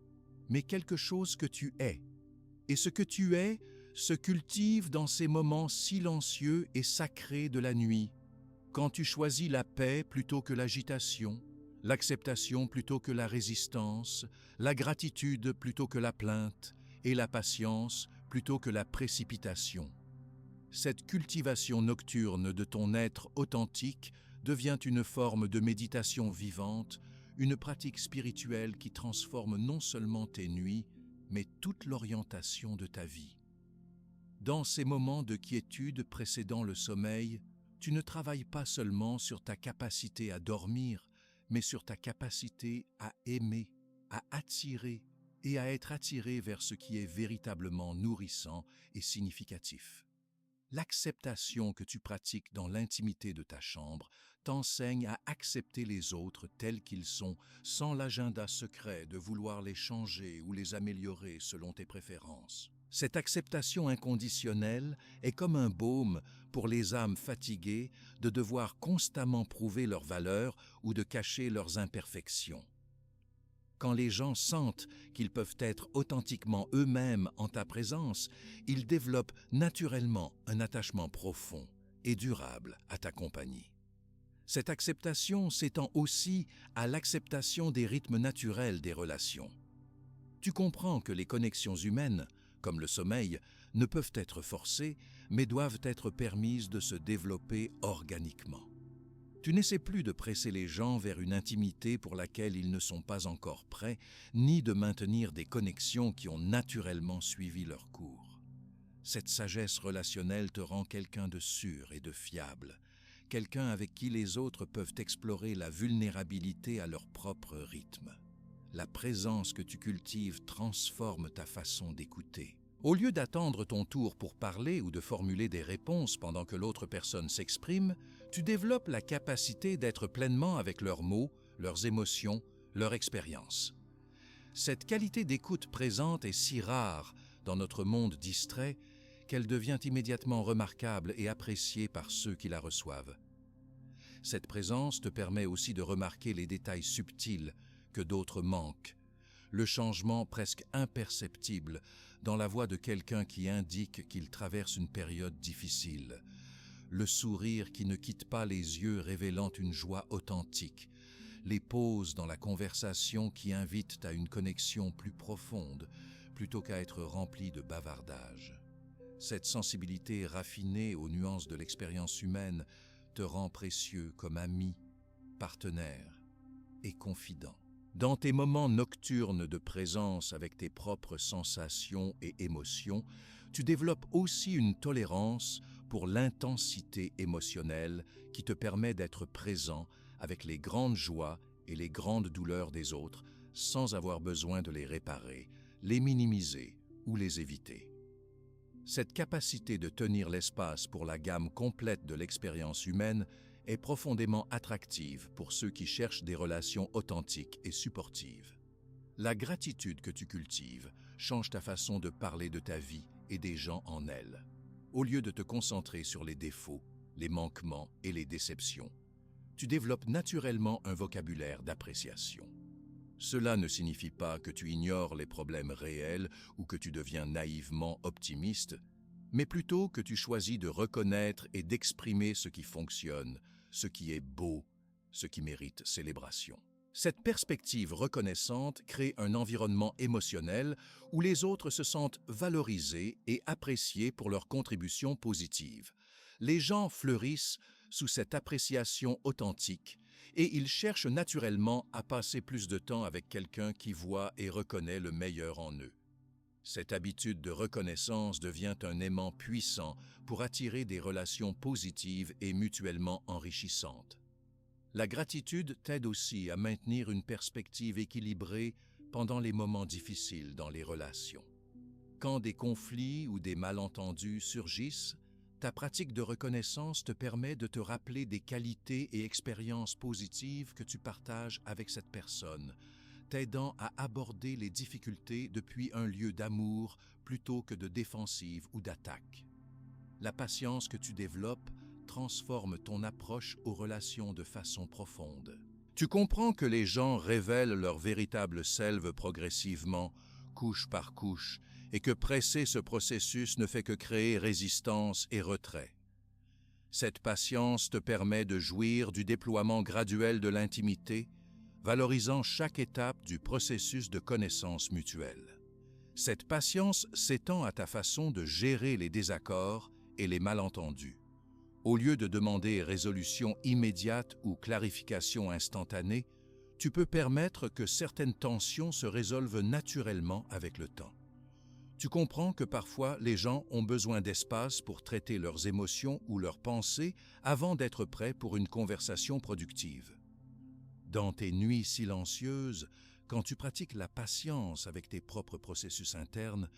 mais quelque chose que tu es. Et ce que tu es se cultive dans ces moments silencieux et sacrés de la nuit, quand tu choisis la paix plutôt que l'agitation, l'acceptation plutôt que la résistance, la gratitude plutôt que la plainte et la patience plutôt que la précipitation. Cette cultivation nocturne de ton être authentique devient une forme de méditation vivante, une pratique spirituelle qui transforme non seulement tes nuits, mais toute l'orientation de ta vie. Dans ces moments de quiétude précédant le sommeil, tu ne travailles pas seulement sur ta capacité à dormir, mais sur ta capacité à aimer, à attirer et à être attiré vers ce qui est véritablement nourrissant et significatif. L'acceptation que tu pratiques dans l'intimité de ta chambre t'enseigne à accepter les autres tels qu'ils sont, sans l'agenda secret de vouloir les changer ou les améliorer selon tes préférences. Cette acceptation inconditionnelle est comme un baume pour les âmes fatiguées de devoir constamment prouver leur valeur ou de cacher leurs imperfections. Quand les gens sentent qu'ils peuvent être authentiquement eux-mêmes en ta présence, ils développent naturellement un attachement profond et durable à ta compagnie. Cette acceptation s'étend aussi à l'acceptation des rythmes naturels des relations. Tu comprends que les connexions humaines, comme le sommeil, ne peuvent être forcées, mais doivent être permises de se développer organiquement. Tu n'essaies plus de presser les gens vers une intimité pour laquelle ils ne sont pas encore prêts, ni de maintenir des connexions qui ont naturellement suivi leur cours. Cette sagesse relationnelle te rend quelqu'un de sûr et de fiable, quelqu'un avec qui les autres peuvent explorer la vulnérabilité à leur propre rythme. La présence que tu cultives transforme ta façon d'écouter. Au lieu d'attendre ton tour pour parler ou de formuler des réponses pendant que l'autre personne s'exprime, tu développes la capacité d'être pleinement avec leurs mots, leurs émotions, leur expérience. Cette qualité d'écoute présente est si rare dans notre monde distrait qu'elle devient immédiatement remarquable et appréciée par ceux qui la reçoivent. Cette présence te permet aussi de remarquer les détails subtils que d'autres manquent, le changement presque imperceptible dans la voix de quelqu'un qui indique qu'il traverse une période difficile, le sourire qui ne quitte pas les yeux révélant une joie authentique, les pauses dans la conversation qui invitent à une connexion plus profonde plutôt qu'à être remplies de bavardage. Cette sensibilité raffinée aux nuances de l'expérience humaine te rend précieux comme ami, partenaire et confident. Dans tes moments nocturnes de présence avec tes propres sensations et émotions, tu développes aussi une tolérance pour l'intensité émotionnelle qui te permet d'être présent avec les grandes joies et les grandes douleurs des autres sans avoir besoin de les réparer, les minimiser ou les éviter. Cette capacité de tenir l'espace pour la gamme complète de l'expérience humaine est profondément attractive pour ceux qui cherchent des relations authentiques et supportives. La gratitude que tu cultives change ta façon de parler de ta vie et des gens en elle. Au lieu de te concentrer sur les défauts, les manquements et les déceptions, tu développes naturellement un vocabulaire d'appréciation. Cela ne signifie pas que tu ignores les problèmes réels ou que tu deviens naïvement optimiste, mais plutôt que tu choisis de reconnaître et d'exprimer ce qui fonctionne, ce qui est beau, ce qui mérite célébration. Cette perspective reconnaissante crée un environnement émotionnel où les autres se sentent valorisés et appréciés pour leurs contributions positives. Les gens fleurissent sous cette appréciation authentique et ils cherchent naturellement à passer plus de temps avec quelqu'un qui voit et reconnaît le meilleur en eux. Cette habitude de reconnaissance devient un aimant puissant pour attirer des relations positives et mutuellement enrichissantes. La gratitude t'aide aussi à maintenir une perspective équilibrée pendant les moments difficiles dans les relations. Quand des conflits ou des malentendus surgissent, ta pratique de reconnaissance te permet de te rappeler des qualités et expériences positives que tu partages avec cette personne, t'aidant à aborder les difficultés depuis un lieu d'amour plutôt que de défensive ou d'attaque. La patience que tu développes transforme ton approche aux relations de façon profonde. Tu comprends que les gens révèlent leur véritable selve progressivement, couche par couche, et que presser ce processus ne fait que créer résistance et retrait. Cette patience te permet de jouir du déploiement graduel de l'intimité, valorisant chaque étape du processus de connaissance mutuelle. Cette patience s'étend à ta façon de gérer les désaccords et les malentendus. Au lieu de demander résolution immédiate ou clarification instantanée, tu peux permettre que certaines tensions se résolvent naturellement avec le temps. Tu comprends que parfois les gens ont besoin d'espace pour traiter leurs émotions ou leurs pensées avant d'être prêts pour une conversation productive. Dans tes nuits silencieuses, quand tu pratiques la patience avec tes propres processus internes,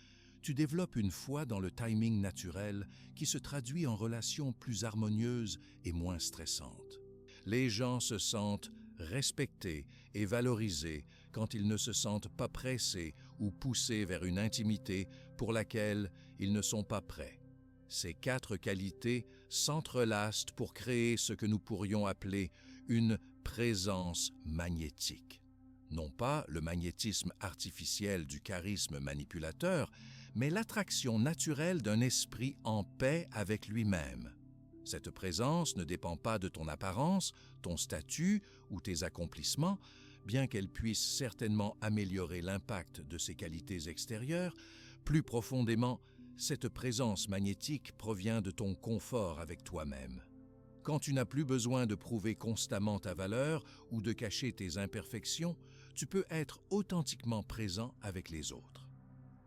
tu développes une foi dans le timing naturel qui se traduit en relations plus harmonieuses et moins stressantes. Les gens se sentent respectés et valorisés quand ils ne se sentent pas pressés ou poussés vers une intimité pour laquelle ils ne sont pas prêts. Ces 4 qualités s'entrelacent pour créer ce que nous pourrions appeler une présence magnétique. Non pas le magnétisme artificiel du charisme manipulateur, mais l'attraction naturelle d'un esprit en paix avec lui-même. Cette présence ne dépend pas de ton apparence, ton statut ou tes accomplissements, bien qu'elle puisse certainement améliorer l'impact de ces qualités extérieures. Plus profondément, cette présence magnétique provient de ton confort avec toi-même. Quand tu n'as plus besoin de prouver constamment ta valeur ou de cacher tes imperfections, tu peux être authentiquement présent avec les autres.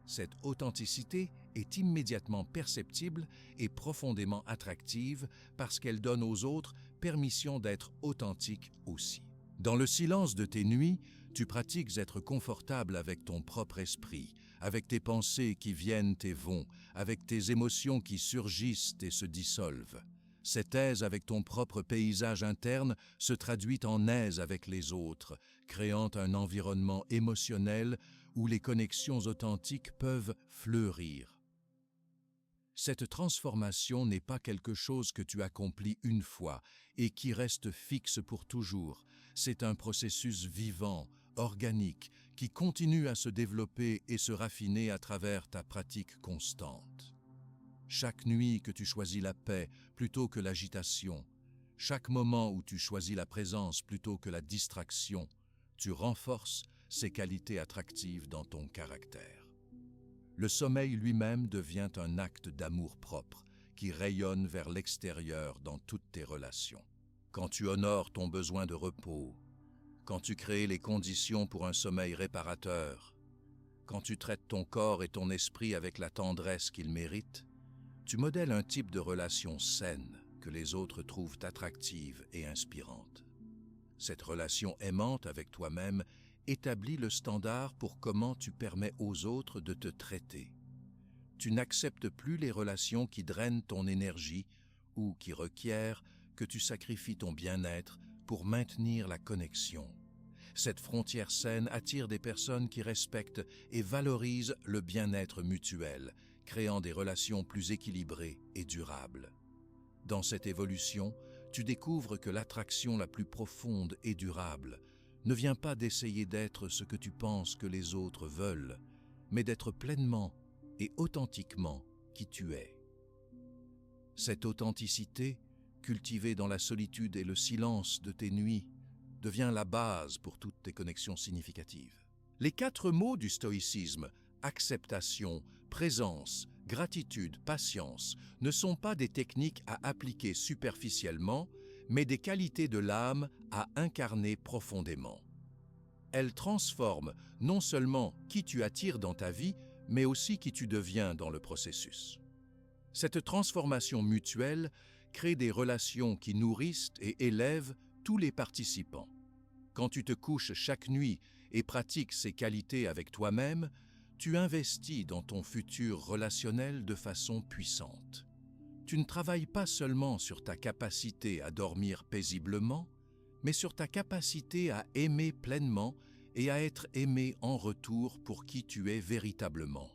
Cette authenticité est immédiatement perceptible et profondément attractive parce qu'elle donne aux autres permission d'être authentiques aussi. Dans le silence de tes nuits, tu pratiques être confortable avec ton propre esprit, avec tes pensées qui viennent et vont, avec tes émotions qui surgissent et se dissolvent. Cette aise avec ton propre paysage interne se traduit en aise avec les autres, créant un environnement émotionnel où les connexions authentiques peuvent fleurir. Cette transformation n'est pas quelque chose que tu accomplis une fois et qui reste fixe pour toujours. C'est un processus vivant, organique, qui continue à se développer et se raffiner à travers ta pratique constante. Chaque nuit que tu choisis la paix plutôt que l'agitation, chaque moment où tu choisis la présence plutôt que la distraction, tu renforces ces qualités attractives dans ton caractère. Le sommeil lui-même devient un acte d'amour-propre qui rayonne vers l'extérieur dans toutes tes relations. Quand tu honores ton besoin de repos, quand tu crées les conditions pour un sommeil réparateur, quand tu traites ton corps et ton esprit avec la tendresse qu'ils méritent, tu modèles un type de relation saine que les autres trouvent attractive et inspirante. Cette relation aimante avec toi-même établit le standard pour comment tu permets aux autres de te traiter. Tu n'acceptes plus les relations qui drainent ton énergie ou qui requièrent que tu sacrifies ton bien-être pour maintenir la connexion. Cette frontière saine attire des personnes qui respectent et valorisent le bien-être mutuel, créant des relations plus équilibrées et durables. Dans cette évolution, tu découvres que l'attraction la plus profonde et durable ne vient pas d'essayer d'être ce que tu penses que les autres veulent, mais d'être pleinement et authentiquement qui tu es. Cette authenticité, cultivée dans la solitude et le silence de tes nuits, devient la base pour toutes tes connexions significatives. Les 4 mots du stoïcisme, acceptation, présence, gratitude, patience, ne sont pas des techniques à appliquer superficiellement, mais des qualités de l'âme à incarner profondément. Elles transforment non seulement qui tu attires dans ta vie, mais aussi qui tu deviens dans le processus. Cette transformation mutuelle crée des relations qui nourrissent et élèvent tous les participants. Quand tu te couches chaque nuit et pratiques ces qualités avec toi-même, tu investis dans ton futur relationnel de façon puissante. Tu ne travailles pas seulement sur ta capacité à dormir paisiblement, mais sur ta capacité à aimer pleinement et à être aimé en retour pour qui tu es véritablement.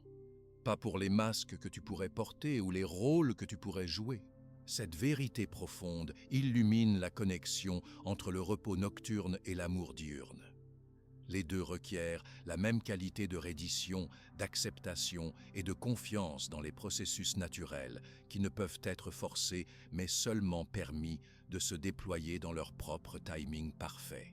Pas pour les masques que tu pourrais porter ou les rôles que tu pourrais jouer. Cette vérité profonde illumine la connexion entre le repos nocturne et l'amour diurne. Les deux requièrent la même qualité de reddition, d'acceptation et de confiance dans les processus naturels qui ne peuvent être forcés mais seulement permis de se déployer dans leur propre timing parfait.